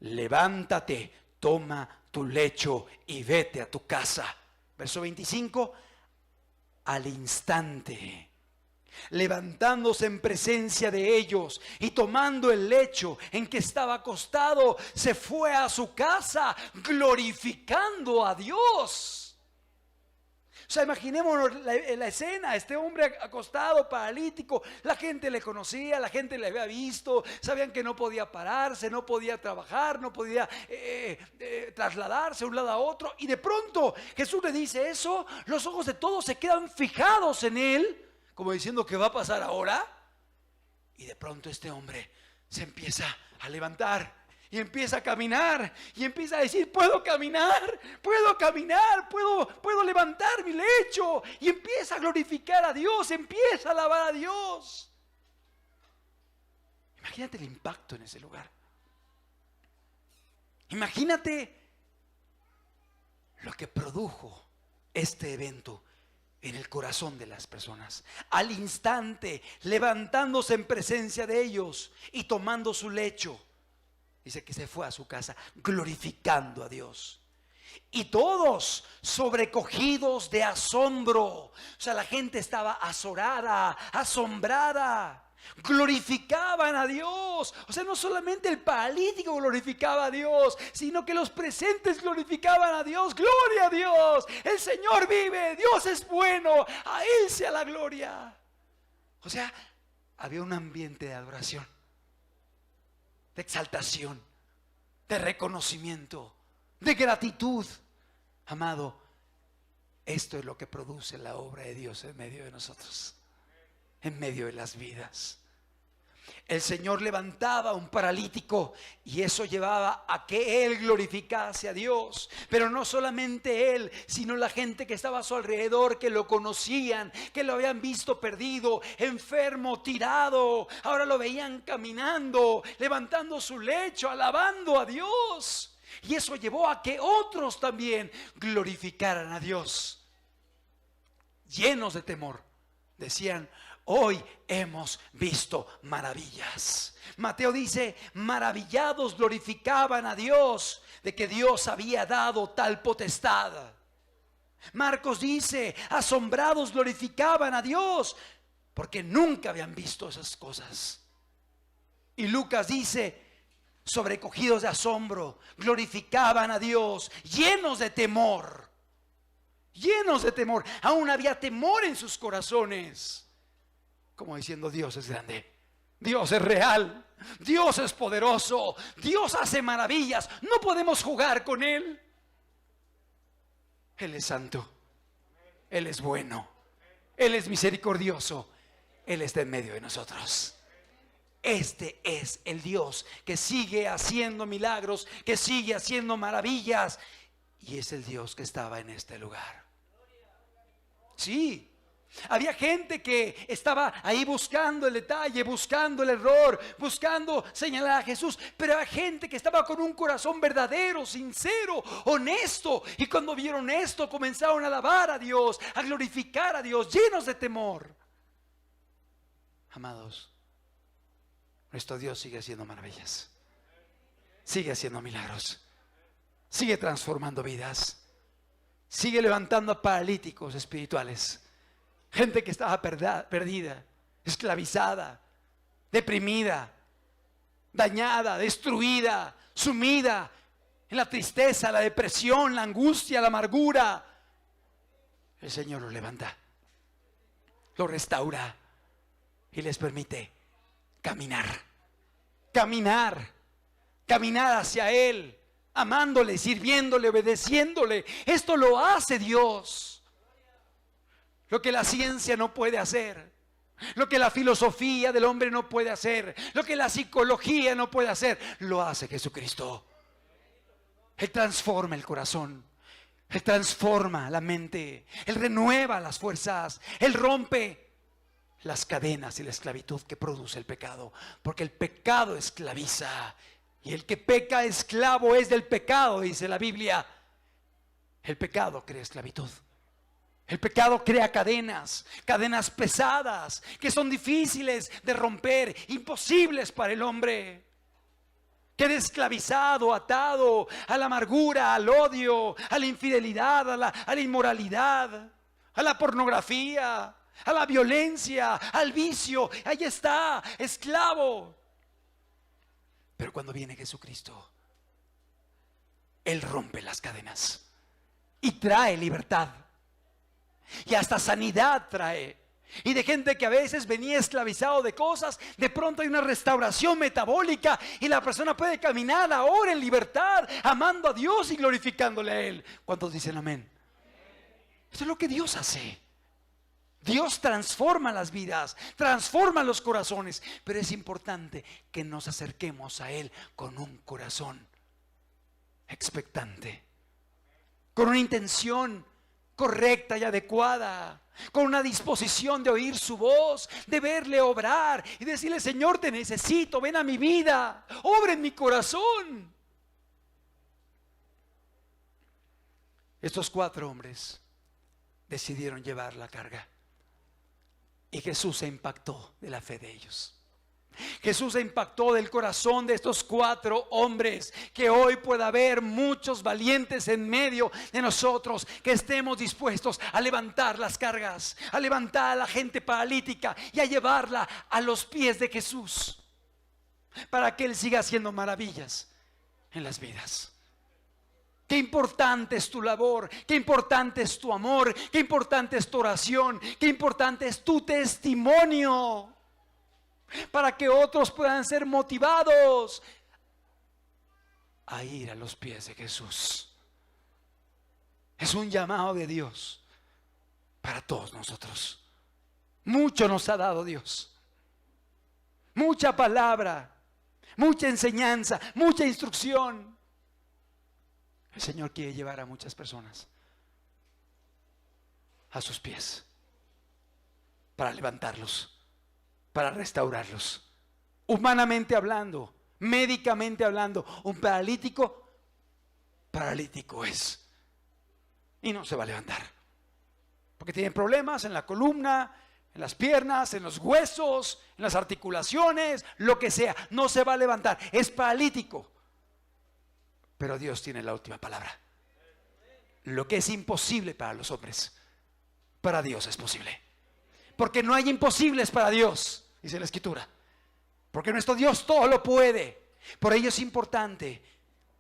levántate, toma tu lecho y vete a tu casa. Verso 25. Al instante, levantándose en presencia de ellos y tomando el lecho en que estaba acostado, se fue a su casa glorificando a Dios. O sea, imaginémonos la escena, este hombre acostado, paralítico, la gente le conocía, la gente le había visto, sabían que no podía pararse, no podía trabajar, no podía trasladarse de un lado a otro, y de pronto Jesús le dice eso, los ojos de todos se quedan fijados en él, como diciendo, ¿qué va a pasar ahora? Y de pronto este hombre se empieza a levantar y empieza a caminar y empieza a decir, puedo caminar, puedo levantar mi lecho, y empieza a glorificar a Dios, empieza a alabar a Dios. Imagínate el impacto en ese lugar. Imagínate lo que produjo este evento en el corazón de las personas. Al instante, levantándose en presencia de ellos y tomando su lecho, dice que se fue a su casa glorificando a Dios. Y todos sobrecogidos de asombro. O sea, la gente estaba azorada, asombrada. Glorificaban a Dios. O sea, no solamente el paralítico glorificaba a Dios, sino que los presentes glorificaban a Dios. Gloria a Dios, el Señor vive, Dios es bueno, a Él sea la gloria. O sea, había un ambiente de adoración, de exaltación, de reconocimiento, de gratitud. Amado, esto es lo que produce la obra de Dios en medio de nosotros, en medio de las vidas. El Señor levantaba a un paralítico y eso llevaba a que él glorificase a Dios. Pero no solamente él, sino la gente que estaba a su alrededor, que lo conocían, que lo habían visto perdido, enfermo, tirado. Ahora lo veían caminando, levantando su lecho, alabando a Dios. Y eso llevó a que otros también glorificaran a Dios. Llenos de temor, decían, hoy hemos visto maravillas. Mateo dice, maravillados glorificaban a Dios de que Dios había dado tal potestad. Marcos dice, asombrados glorificaban a Dios porque nunca habían visto esas cosas. Y Lucas dice, sobrecogidos de asombro, glorificaban a Dios, llenos de temor. Llenos de temor, aún había temor en sus corazones. Como diciendo, Dios es grande, Dios es real, Dios es poderoso, Dios hace maravillas, no podemos jugar con Él. Él es santo, Él es bueno, Él es misericordioso, Él está en medio de nosotros. Este es el Dios que sigue haciendo milagros, que sigue haciendo maravillas, y es el Dios que estaba en este lugar. Sí. Había gente que estaba ahí buscando el detalle, buscando el error, buscando señalar a Jesús. Pero había gente que estaba con un corazón verdadero, sincero, honesto. Y cuando vieron esto, comenzaron a alabar a Dios, a glorificar a Dios, llenos de temor. Amados, nuestro Dios sigue haciendo maravillas, sigue haciendo milagros, sigue transformando vidas, sigue levantando a paralíticos espirituales. Gente que estaba perdida, esclavizada, deprimida, dañada, destruida, sumida en la tristeza, la depresión, la angustia, la amargura. El Señor lo levanta, lo restaura y les permite caminar hacia Él, amándole, sirviéndole, obedeciéndole. Esto lo hace Dios. Lo que la ciencia no puede hacer, lo que la filosofía del hombre no puede hacer, lo que la psicología no puede hacer, lo hace Jesucristo. Él transforma el corazón, Él transforma la mente, Él renueva las fuerzas, Él rompe las cadenas y la esclavitud que produce el pecado, porque el pecado esclaviza y el que peca esclavo es del pecado, dice la Biblia. El pecado crea esclavitud. El pecado crea cadenas pesadas que son difíciles de romper, imposibles para el hombre. Queda esclavizado, atado a la amargura, al odio, a la infidelidad, a la inmoralidad, a la pornografía, a la violencia, al vicio. Ahí está, esclavo. Pero cuando viene Jesucristo, Él rompe las cadenas y trae libertad. Y hasta sanidad trae. Y de gente que a veces venía esclavizado de cosas, de pronto hay una restauración metabólica y la persona puede caminar ahora en libertad, amando a Dios y glorificándole a Él. ¿Cuántos dicen amén? Eso es lo que Dios hace. Dios transforma las vidas, transforma los corazones, pero es importante que nos acerquemos a Él con un corazón expectante, con una intención correcta y adecuada, con una disposición de oír su voz, de verle obrar y decirle: Señor, te necesito, ven a mi vida, obra en mi corazón. Estos 4 hombres decidieron llevar la carga y Jesús se impactó de la fe de ellos. Jesús se impactó del corazón de estos 4 hombres. Que hoy pueda haber muchos valientes en medio de nosotros, que estemos dispuestos a levantar las cargas, a levantar a la gente paralítica y a llevarla a los pies de Jesús, para que Él siga haciendo maravillas en las vidas. Qué importante es tu labor, qué importante es tu amor, qué importante es tu oración, qué importante es tu testimonio, para que otros puedan ser motivados a ir a los pies de Jesús. Es un llamado de Dios para todos nosotros. Mucho nos ha dado Dios, mucha palabra, mucha enseñanza, mucha instrucción. El Señor quiere llevar a muchas personas a sus pies para levantarlos, para restaurarlos. Humanamente hablando, médicamente hablando, un paralítico es, y no se va a levantar, porque tiene problemas en la columna, en las piernas, en los huesos, en las articulaciones, lo que sea. No se va a levantar, es paralítico. Pero Dios tiene la última palabra. Lo que es imposible para los hombres, para Dios es posible. Porque no hay imposibles para Dios, dice la Escritura. Porque nuestro Dios todo lo puede. Por ello es importante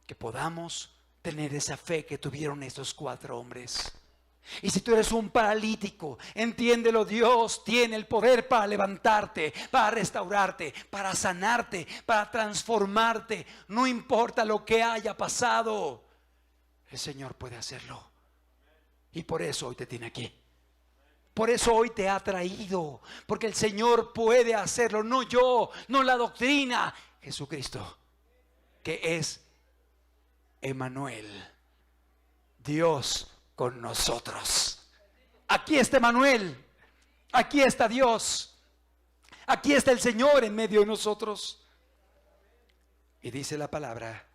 que podamos tener esa fe que tuvieron estos 4 hombres. Y si tú eres un paralítico, entiéndelo: Dios tiene el poder para levantarte, para restaurarte, para sanarte, para transformarte. No importa lo que haya pasado, el Señor puede hacerlo. Y por eso hoy te tiene aquí. Por eso hoy te ha traído, porque el Señor puede hacerlo. No yo, no la doctrina, Jesucristo, que es Emmanuel, Dios con nosotros. Aquí está Emmanuel, aquí está Dios, aquí está el Señor en medio de nosotros. Y dice la palabra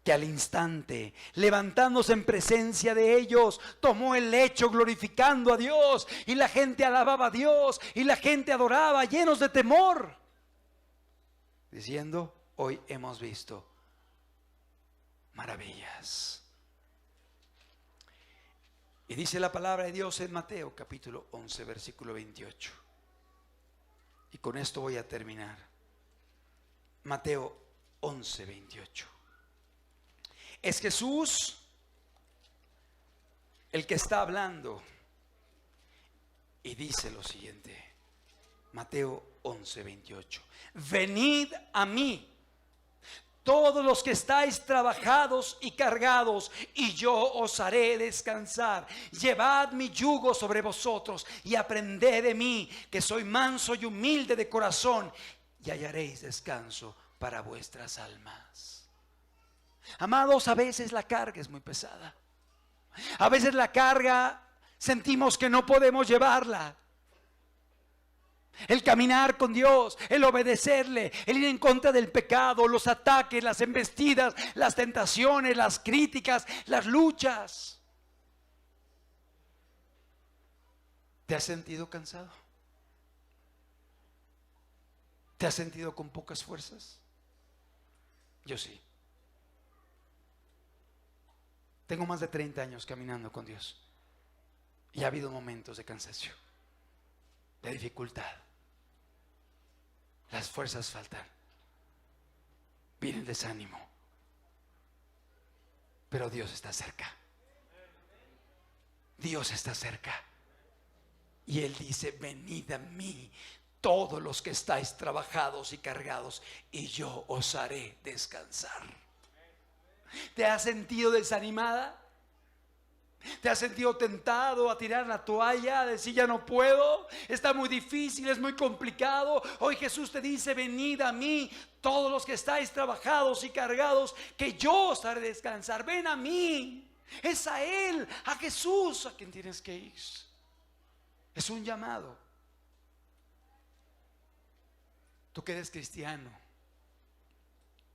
que al instante, levantándose en presencia de ellos, tomó el lecho glorificando a Dios, y la gente alababa a Dios y la gente adoraba, llenos de temor, diciendo: hoy hemos visto maravillas. Y dice la palabra de Dios en Mateo capítulo 11 versículo 28. Y con esto voy a terminar. Mateo 11, 28. Es Jesús el que está hablando y dice lo siguiente. Mateo 11, 28. Venid a mí, todos los que estáis trabajados y cargados, y yo os haré descansar. Llevad mi yugo sobre vosotros y aprended de mí, que soy manso y humilde de corazón, y hallaréis descanso para vuestras almas. Amados, a veces la carga es muy pesada. A veces la carga sentimos que no podemos llevarla. El caminar con Dios, el obedecerle, el ir en contra del pecado, los ataques, las embestidas, las tentaciones, las críticas, las luchas. ¿Te has sentido cansado? ¿Te has sentido con pocas fuerzas? Yo sí. Tengo más de 30 años caminando con Dios y ha habido momentos de cansancio, de dificultad. Las fuerzas faltan, viene el desánimo, pero Dios está cerca. Dios está cerca. Y Él dice: venid a mí todos los que estáis trabajados y cargados, y yo os haré descansar. ¿Te has sentido desanimada? ¿Te has sentido tentado a tirar la toalla, a decir ya no puedo? Está muy difícil, es muy complicado. Hoy Jesús te dice: venid a mí todos los que estáis trabajados y cargados, que yo os haré descansar. Ven a mí. Es a Él, a Jesús, a quien tienes que ir. Es un llamado. Tú que eres cristiano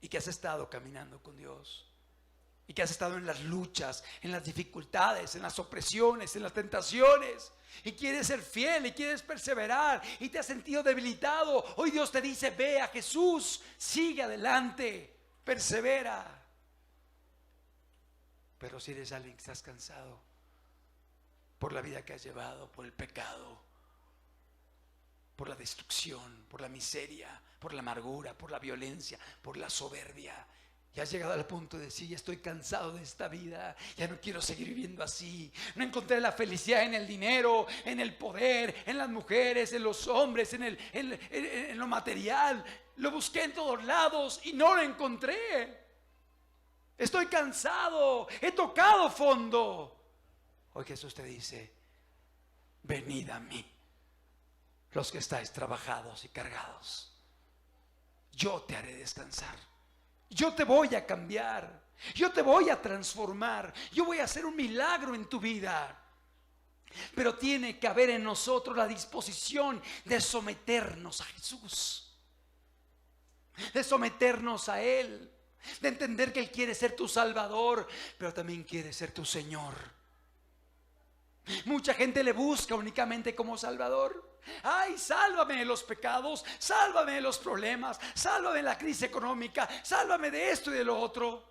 y que has estado caminando con Dios, y que has estado en las luchas, en las dificultades, en las opresiones, en las tentaciones, y quieres ser fiel y quieres perseverar, y te has sentido debilitado, hoy Dios te dice: ve a Jesús, sigue adelante, persevera. Pero si eres alguien que estás cansado por la vida que has llevado, por el pecado, por la destrucción, por la miseria, por la amargura, por la violencia, por la soberbia, y has llegado al punto de decir: ya estoy cansado de esta vida, ya no quiero seguir viviendo así. No encontré la felicidad en el dinero, en el poder, en las mujeres, en los hombres, en lo material. Lo busqué en todos lados y no lo encontré. Estoy cansado, he tocado fondo. Hoy Jesús te dice: venid a mí, los que estáis trabajados y cargados, yo te haré descansar. Yo te voy a cambiar, yo te voy a transformar, yo voy a hacer un milagro en tu vida. Pero tiene que haber en nosotros la disposición de someternos a Jesús, de someternos a Él, de entender que Él quiere ser tu Salvador, pero también quiere ser tu Señor. Mucha gente le busca únicamente como Salvador. Ay, sálvame de los pecados, sálvame de los problemas, sálvame de la crisis económica, sálvame de esto y de lo otro.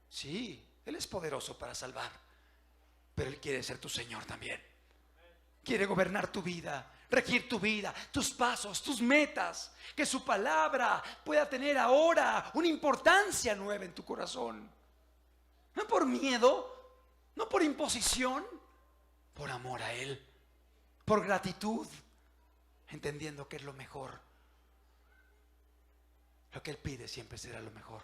Sí, Él es poderoso para salvar, pero Él quiere ser tu Señor también. Quiere gobernar tu vida, regir tu vida, tus pasos, tus metas. Que su palabra pueda tener ahora una importancia nueva en tu corazón. No por miedo, no por imposición, por amor a Él, por gratitud, entendiendo que es lo mejor. Lo que Él pide siempre será lo mejor.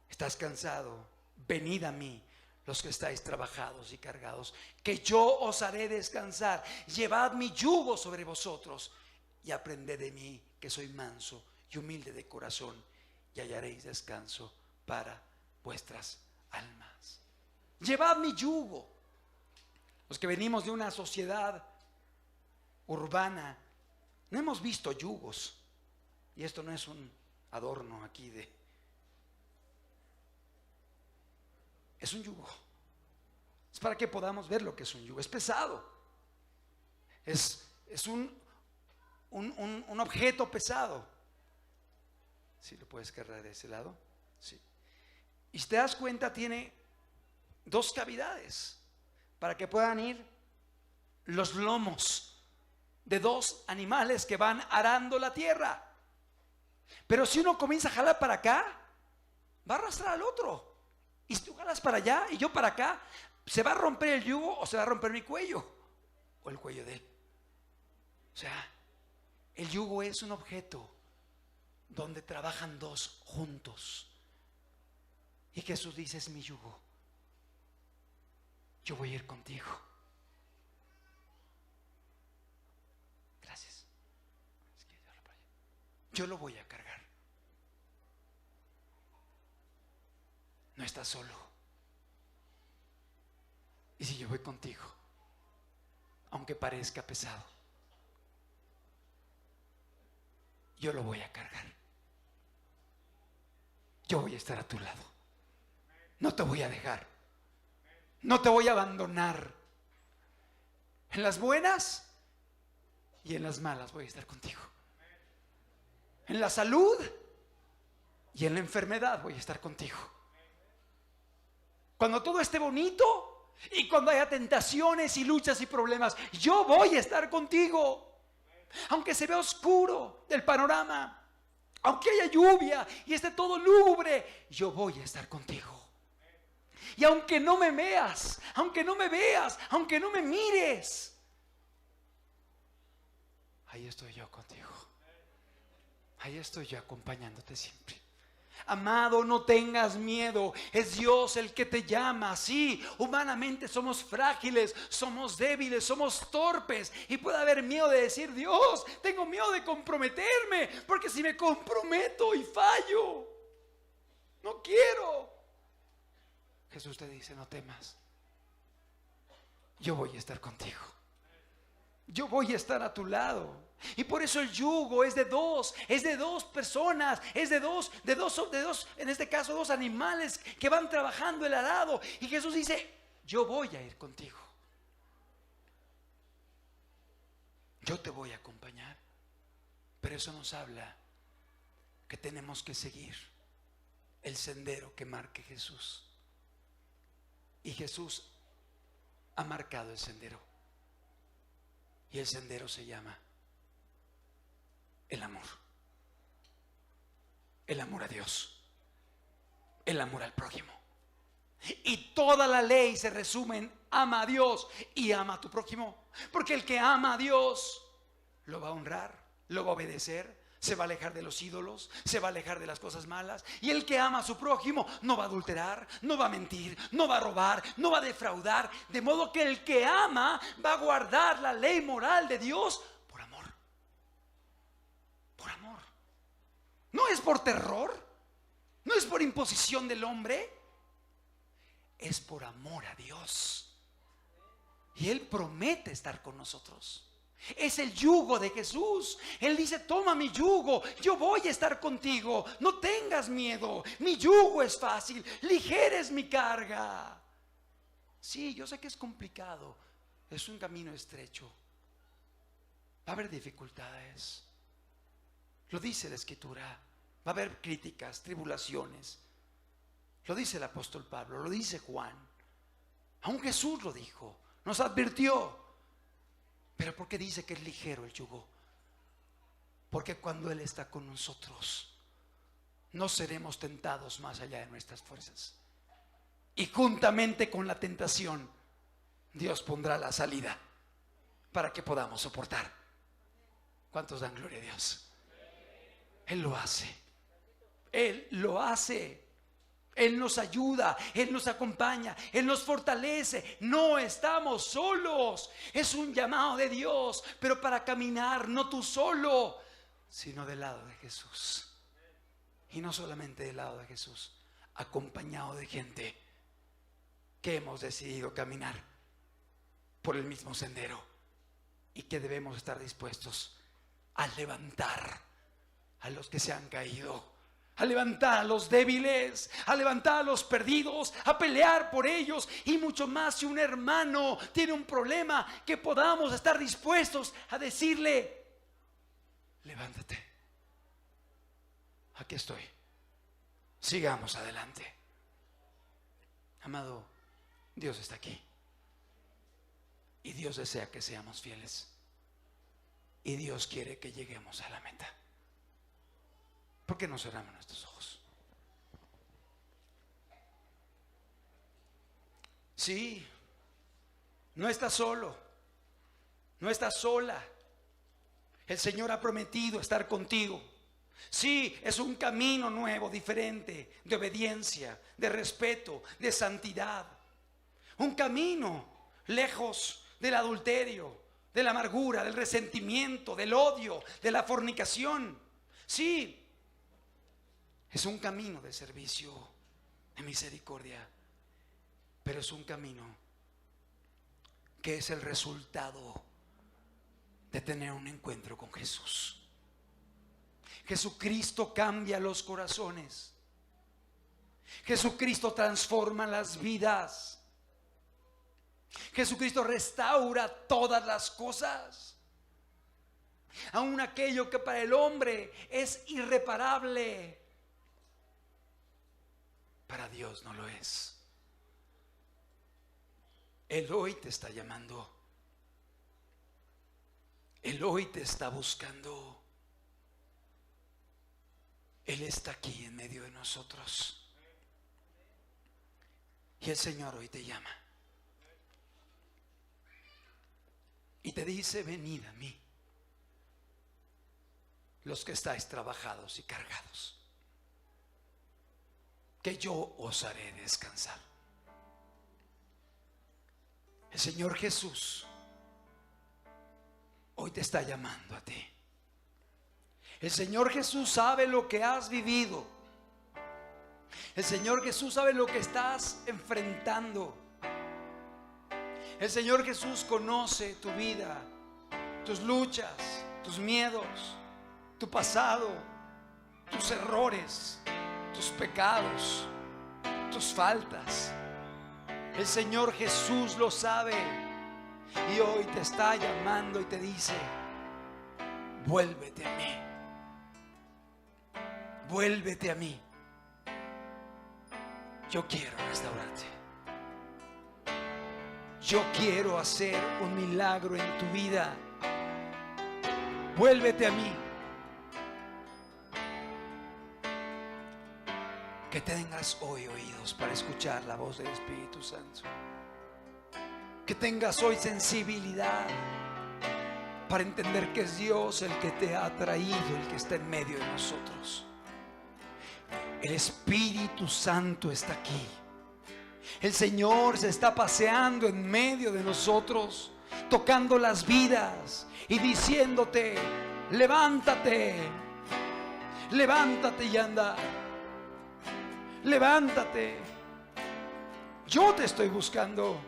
¿Estás cansado? Venid a mí, los que estáis trabajados y cargados, que yo os haré descansar. Llevad mi yugo sobre vosotros y aprended de mí, que soy manso y humilde de corazón, y hallaréis descanso para vuestras almas. Llevad mi yugo. Los que venimos de una sociedad urbana no hemos visto yugos, y esto no es un adorno aquí es un yugo. Es para que podamos ver lo que es un yugo. Es pesado, es un objeto pesado. ¿Sí lo puedes cargar de ese lado? Sí. Y si te das cuenta, tiene dos cavidades para que puedan ir los lomos de dos animales que van arando la tierra. Pero si uno comienza a jalar para acá, va a arrastrar al otro. Y si tú jalas para allá y yo para acá, se va a romper el yugo, o se va a romper mi cuello, o el cuello de él. O sea, el yugo es un objeto donde trabajan dos juntos. Y Jesús dice: es mi yugo, yo voy a ir contigo. Gracias. Yo lo voy a cargar. No estás solo. Y si yo voy contigo, aunque parezca pesado, yo lo voy a cargar. Yo voy a estar a tu lado. No te voy a dejar. No te voy a abandonar. En las buenas y en las malas voy a estar contigo. En la salud y en la enfermedad voy a estar contigo. Cuando todo esté bonito y cuando haya tentaciones y luchas y problemas, yo voy a estar contigo. Aunque se vea oscuro del panorama, aunque haya lluvia y esté todo lúgubre, yo voy a estar contigo. Y aunque no me veas, aunque no me mires, ahí estoy yo contigo. Ahí estoy yo acompañándote siempre. Amado, no tengas miedo. Es Dios el que te llama. Sí, humanamente somos frágiles, somos débiles, somos torpes. Y puede haber miedo de decir: Dios, tengo miedo de comprometerme, porque si me comprometo y fallo, no quiero. Jesús te dice: no temas. Yo voy a estar contigo. Yo voy a estar a tu lado. Y por eso el yugo es de dos personas, es de dos, en este caso 2 animales que van trabajando el arado. Y Jesús dice: yo voy a ir contigo. Yo te voy a acompañar. Pero eso nos habla que tenemos que seguir el sendero que marque Jesús. Y Jesús ha marcado el sendero. Y el sendero se llama el amor. El amor a Dios. El amor al prójimo. Y toda la ley se resume en: ama a Dios y ama a tu prójimo. Porque el que ama a Dios lo va a honrar, lo va a obedecer, se va a alejar de los ídolos, se va a alejar de las cosas malas. Y el que ama a su prójimo no va a adulterar, no va a mentir, no va a robar, no va a defraudar. De modo que el que ama va a guardar la ley moral de Dios por amor. Por amor. No es por terror, no es por imposición del hombre, es por amor a Dios. Y Él promete estar con nosotros. Es el yugo de Jesús. Él dice: toma mi yugo, yo voy a estar contigo, no tengas miedo, mi yugo es fácil, ligera es mi carga. Sí, yo sé que es complicado, es un camino estrecho, va a haber dificultades, lo dice la Escritura, va a haber críticas, tribulaciones, lo dice el apóstol Pablo, lo dice Juan, aún Jesús lo dijo, nos advirtió. Pero ¿por qué dice que es ligero el yugo? Porque cuando Él está con nosotros, no seremos tentados más allá de nuestras fuerzas. Y juntamente con la tentación, Dios pondrá la salida para que podamos soportar. ¿Cuántos dan gloria a Dios? Él lo hace. Él lo hace. Él nos ayuda, Él nos acompaña, Él nos fortalece. No estamos solos. Es un llamado de Dios, pero para caminar no tú solo, sino del lado de Jesús. Y no solamente del lado de Jesús, acompañado de gente que hemos decidido caminar por el mismo sendero y que debemos estar dispuestos a levantar a los que se han caído, a levantar a los débiles, a levantar a los perdidos, a pelear por ellos. Y mucho más si un hermano tiene un problema, que podamos estar dispuestos a decirle: levántate, aquí estoy, sigamos adelante. Amado, Dios está aquí y Dios desea que seamos fieles y Dios quiere que lleguemos a la meta. ¿Por qué no cerramos nuestros ojos? Sí, no estás solo, no estás sola. El Señor ha prometido estar contigo. Sí, es un camino nuevo, diferente, de obediencia, de respeto, de santidad. Un camino lejos del adulterio, de la amargura, del resentimiento, del odio, de la fornicación. Sí, es un camino de servicio, de misericordia, pero es un camino que es el resultado de tener un encuentro con Jesús. Jesucristo cambia los corazones. Jesucristo transforma las vidas. Jesucristo restaura todas las cosas. Aun aquello que para el hombre es irreparable, para Dios no lo es. Él hoy te está llamando. Él hoy te está buscando. Él está aquí en medio de nosotros. Y el Señor hoy te llama y te dice: venid a mí, los que estáis trabajados y cargados, que yo os haré descansar. El Señor Jesús hoy te está llamando a ti. El Señor Jesús sabe lo que has vivido. El Señor Jesús sabe lo que estás enfrentando. El Señor Jesús conoce tu vida, tus luchas, tus miedos, tu pasado, tus errores, tus pecados, tus faltas. El Señor Jesús lo sabe y hoy te está llamando y te dice: vuélvete a mí, vuélvete a mí. Yo quiero restaurarte. Yo quiero hacer un milagro en tu vida. Vuélvete a mí. Que tengas hoy oídos para escuchar la voz del Espíritu Santo. Que tengas hoy sensibilidad para entender que es Dios el que te ha traído, el que está en medio de nosotros. El Espíritu Santo está aquí. El Señor se está paseando en medio de nosotros, tocando las vidas y diciéndote: levántate, levántate y anda. Levántate. Yo te estoy buscando.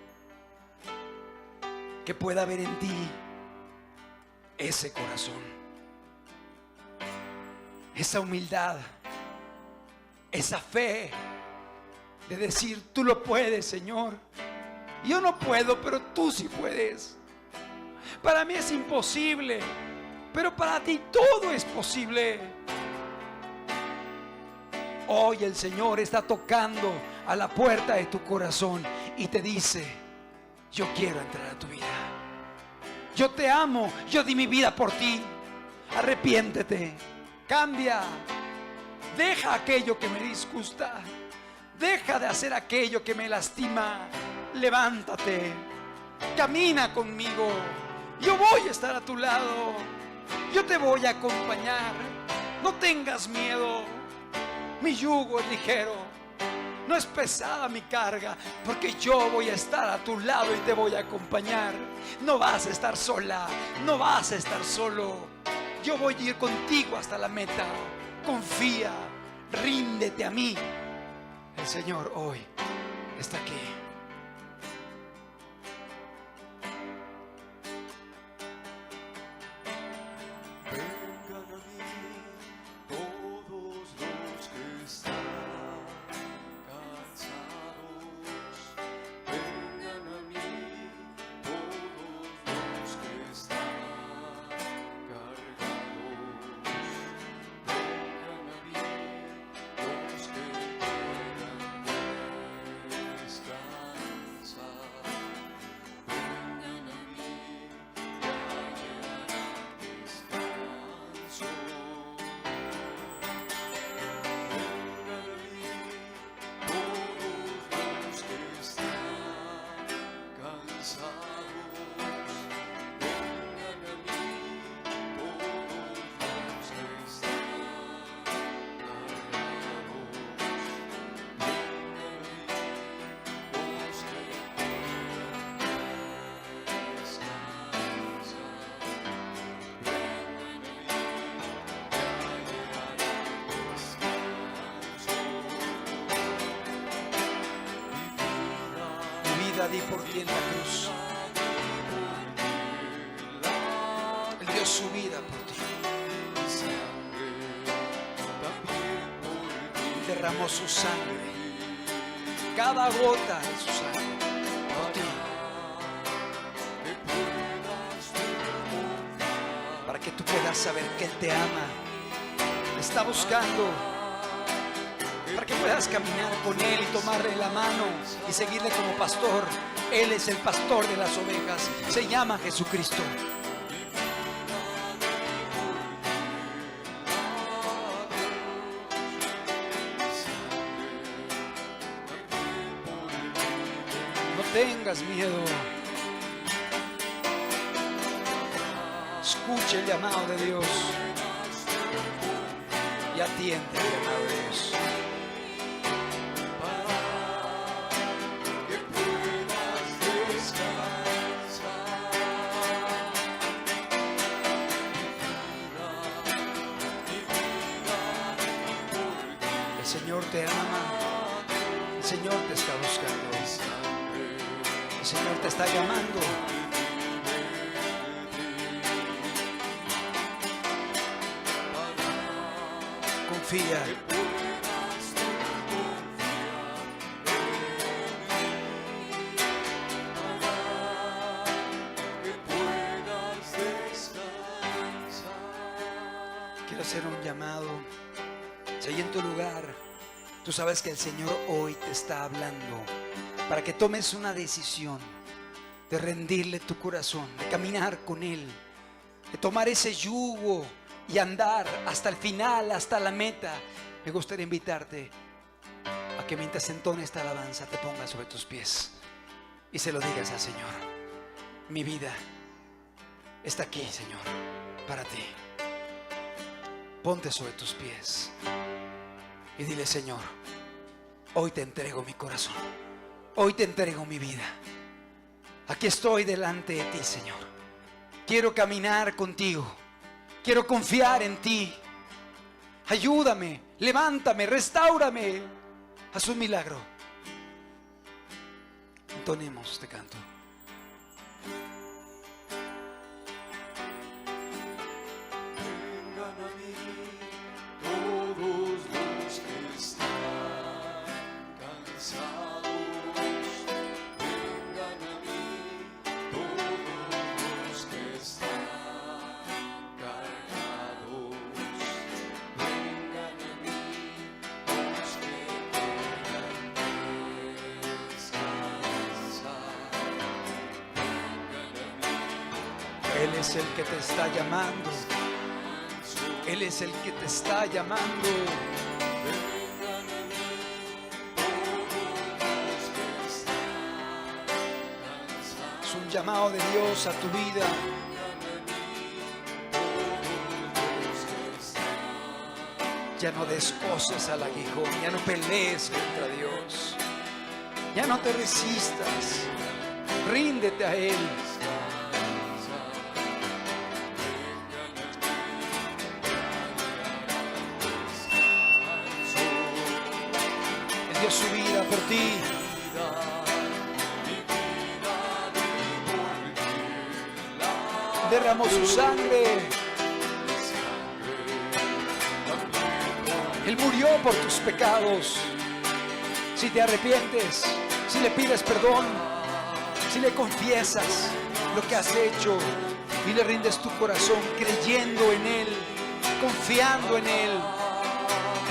Que pueda haber en ti ese corazón, esa humildad, esa fe de decir: tú lo puedes, Señor. Yo no puedo, pero tú sí puedes. Para mí es imposible, pero para ti todo es posible. Hoy el Señor está tocando a la puerta de tu corazón y te dice: yo quiero entrar a tu vida. Yo te amo, yo di mi vida por ti. Arrepiéntete, cambia, deja aquello que me disgusta, deja de hacer aquello que me lastima. Levántate, camina conmigo. Yo voy a estar a tu lado, yo te voy a acompañar. No tengas miedo, mi yugo es ligero, no es pesada mi carga, porque yo voy a estar a tu lado y te voy a acompañar. No vas a estar sola, no vas a estar solo. Yo voy a ir contigo hasta la meta. Confía, ríndete a mí. El Señor hoy está aquí. Di por ti en la cruz. Él dio su vida por ti. Derramó su sangre, cada gota de su sangre por ti, para que tú puedas saber que Él te ama, te está buscando, para que puedas caminar con Él y tomarle la mano y seguirle como pastor. Él es el pastor de las ovejas, se llama Jesucristo. No tengas miedo. Escuche el llamado de Dios. y atiende al llamado de Dios. El Señor te ama, el Señor te está buscando, el Señor te está llamando. Confía. Quiero hacer un llamado. Si ahí en tu lugar, tú sabes que el Señor hoy te está hablando para que tomes una decisión de rendirle tu corazón, de caminar con Él, de tomar ese yugo y andar hasta el final, hasta la meta. Me gustaría invitarte a que mientras entones esta alabanza te pongas sobre tus pies y se lo digas al Señor. Mi vida está aquí, Señor, para ti. Ponte sobre tus pies y dile: Señor, hoy te entrego mi corazón, hoy te entrego mi vida. Aquí estoy delante de ti, Señor. Quiero caminar contigo. Quiero confiar en ti. Ayúdame, levántame, restáurame. Haz un milagro. Entonemos este canto. Vengan a mí todos los que están cansados. Vengan a mí todos los que están cargados. Vengan a mí los que quieran descansar. Vengan a mí. Él es el que te está llamando. Él es el que te está llamando. Es un llamado de Dios a tu vida. Ya no des cosas al aguijón, ya no pelees contra Dios, ya no te resistas, ríndete a Él. Él dio su vida por ti. Derramó su sangre. Él murió por tus pecados. Si te arrepientes, si le pides perdón, si le confiesas lo que has hecho y le rindes tu corazón creyendo en Él, confiando en Él,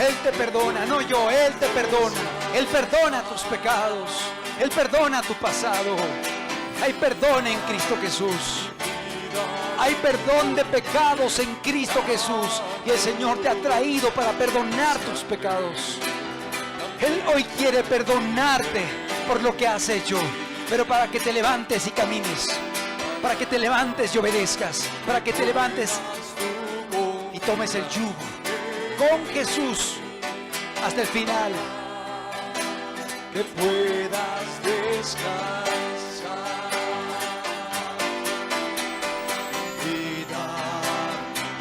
Él te perdona, no yo, Él te perdona. Él perdona tus pecados, Él perdona tu pasado. Hay perdón en Cristo Jesús. Hay perdón de pecados en Cristo Jesús. Y el Señor te ha traído para perdonar tus pecados. Él hoy quiere perdonarte por lo que has hecho, pero para que te levantes y camines, para que te levantes y obedezcas, para que te levantes y tomes el yugo con Jesús hasta el final. Que puedas descansar.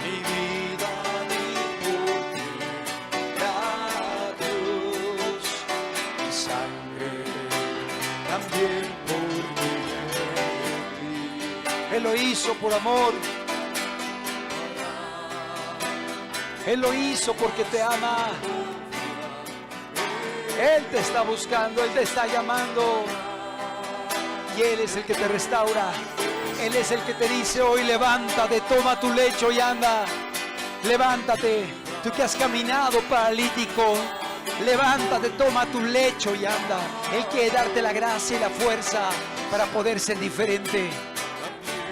Mi vida di por ti, a Dios, mi sangre también por ti. Él lo hizo por amor. Él lo hizo porque te ama. Él te está buscando, Él te está llamando. Y Él es el que te restaura. Él es el que te dice hoy: levántate, toma tu lecho y anda. Levántate, tú que has caminado paralítico, levántate, toma tu lecho y anda. Él quiere darte la gracia y la fuerza para poder ser diferente.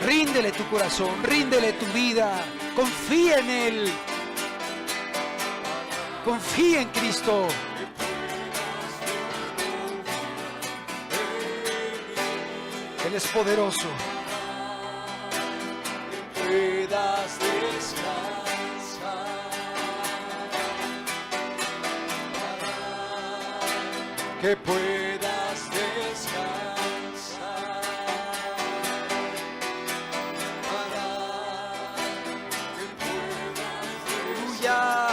Ríndele tu corazón, ríndele tu vida, confía en Él. Confía en Cristo. Él es poderoso. Puedas descansar. que puedas descansar, para que puedas Aleluya.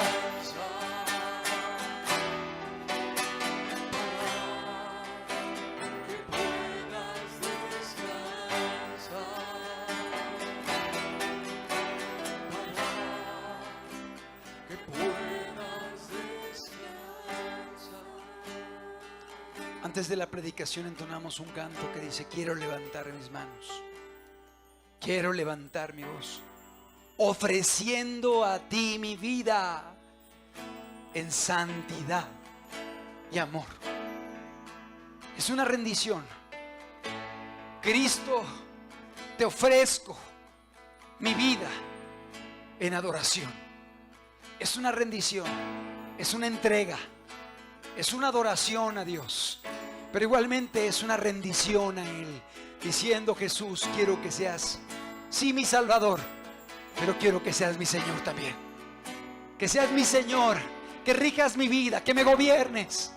Antes de la predicación entonamos un canto que dice: quiero levantar mis manos, quiero levantar mi voz, ofreciendo a ti mi vida en santidad y amor. Es una rendición. Cristo, te ofrezco mi vida en adoración. Es una rendición, es una entrega, es una adoración a Dios, pero igualmente es una rendición a Él, diciendo: Jesús, quiero que seas, sí, mi Salvador, pero quiero que seas mi Señor también. Que seas mi Señor, que rijas mi vida, que me gobiernes,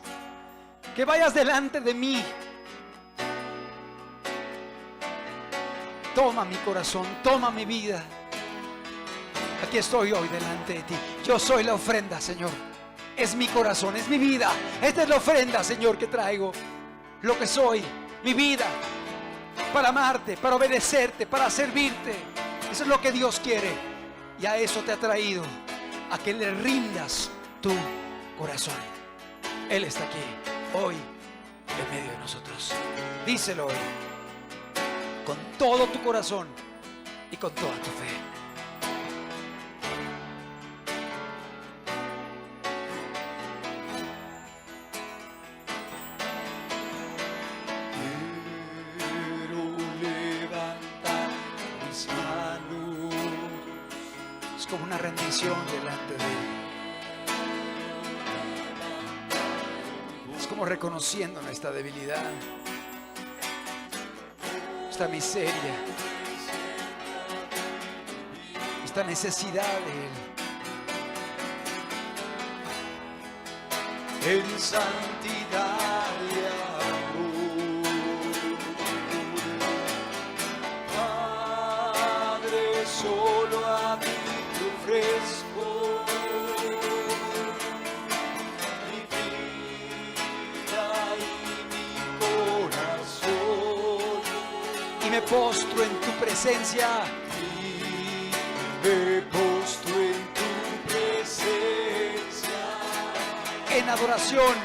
que vayas delante de mí. Toma mi corazón, toma mi vida. Aquí estoy hoy delante de ti. Yo soy la ofrenda, Señor. Es mi corazón, es mi vida. Esta es la ofrenda, Señor, que traigo. Lo que soy, mi vida, para amarte, para obedecerte, para servirte. Eso es lo que Dios quiere. Y a eso te ha traído, a que le rindas tu corazón. Él está aquí, hoy, en medio de nosotros. Díselo hoy, con todo tu corazón y con toda tu fe. Como una rendición delante de Él. Es como reconociendo nuestra debilidad, esta miseria, esta necesidad de Él. en santidad y amor. Padre, solo a ti te ofrezco mi vida y mi corazón, Y me postro en tu presencia, y me postro en tu presencia en adoración.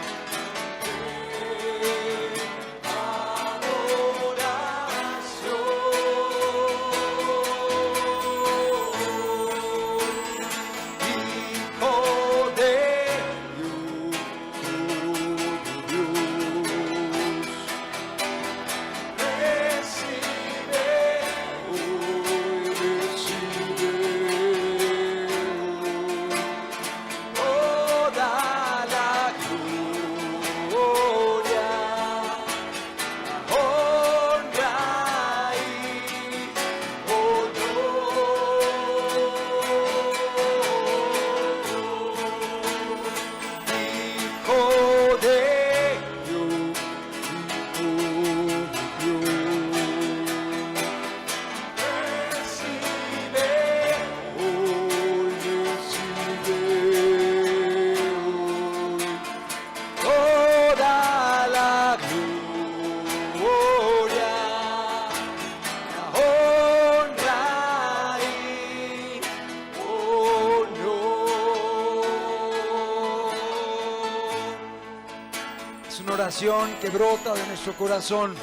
Que brota de nuestro corazón.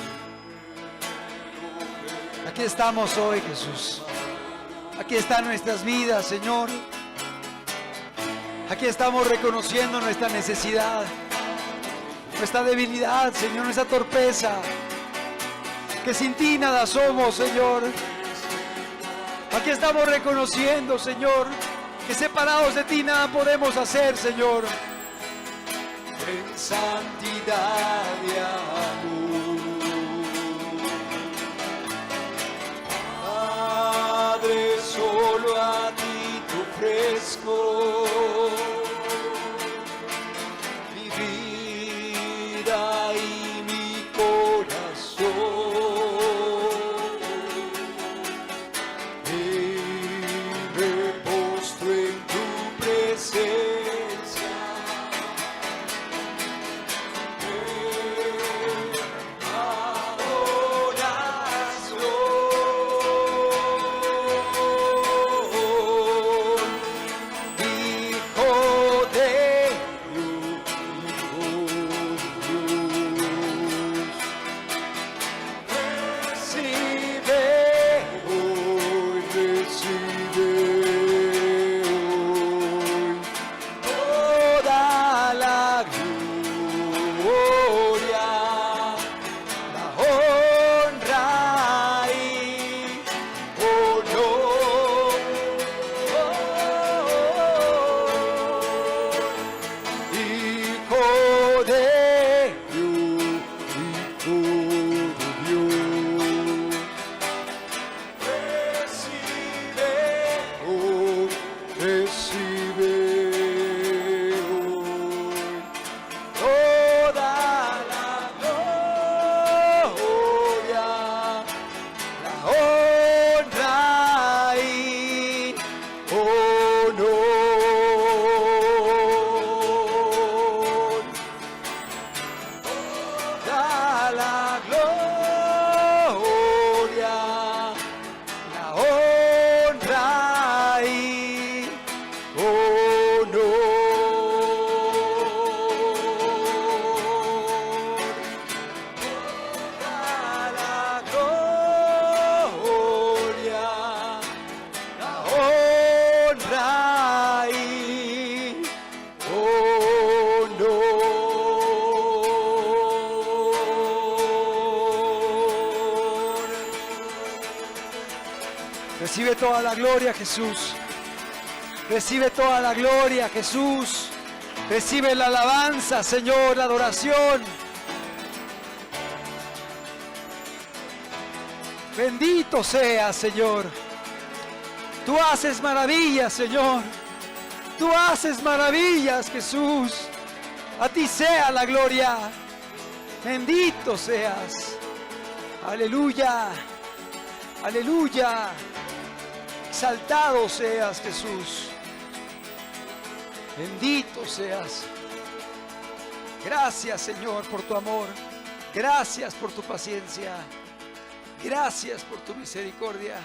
Aquí estamos hoy, Jesús. Aquí están nuestras vidas, Señor. Aquí estamos reconociendo nuestra necesidad, nuestra debilidad, Señor, nuestra torpeza, que sin ti nada somos, Señor. Aquí estamos reconociendo, Señor, que separados de ti nada podemos hacer, Señor. en santidad y amor. Padre, solo a ti te ofrezco mi vida Recibe toda la gloria, Jesús. Recibe toda la gloria, Jesús. Recibe la alabanza, Señor, la adoración. Bendito seas, Señor. Tú haces maravillas, Señor. Tú haces maravillas, Jesús. A ti sea la gloria. Bendito seas. Aleluya. Aleluya. Exaltado seas, Jesús. Bendito seas. Gracias, Señor, por tu amor. Gracias por tu paciencia. Gracias por tu misericordia.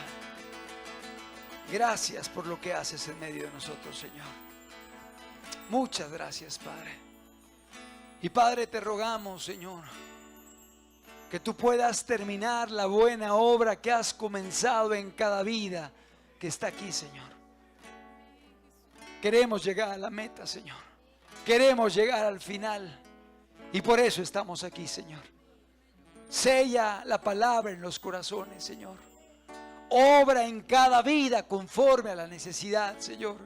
Gracias por lo que haces en medio de nosotros, Señor. Muchas gracias, Padre. Y Padre, te rogamos, Señor, que tú puedas terminar la buena obra que has comenzado en cada vida que está aquí, Señor. Queremos llegar a la meta, Señor. Queremos llegar al final. Y por eso estamos aquí, Señor. Sella la palabra en los corazones, Señor. Obra en cada vida conforme a la necesidad, Señor.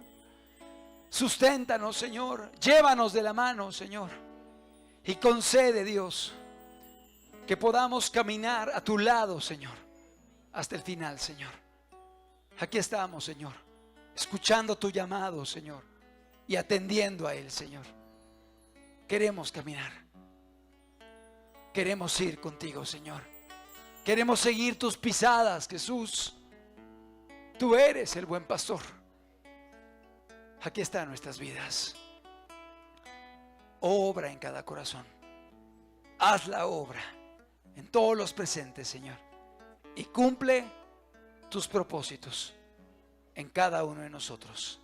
Susténtanos, Señor. Llévanos de la mano, Señor. Y concede, Dios, que podamos caminar a tu lado, Señor, hasta el final, Señor. Aquí estamos, Señor, escuchando tu llamado, Señor, y atendiendo a él, Señor. Queremos caminar. Queremos ir contigo, Señor. Queremos seguir tus pisadas, Jesús. Tú eres el buen pastor. Aquí están nuestras vidas. Obra en cada corazón. Haz la obra en todos los presentes, Señor. Y cumple tus propósitos en cada uno de nosotros.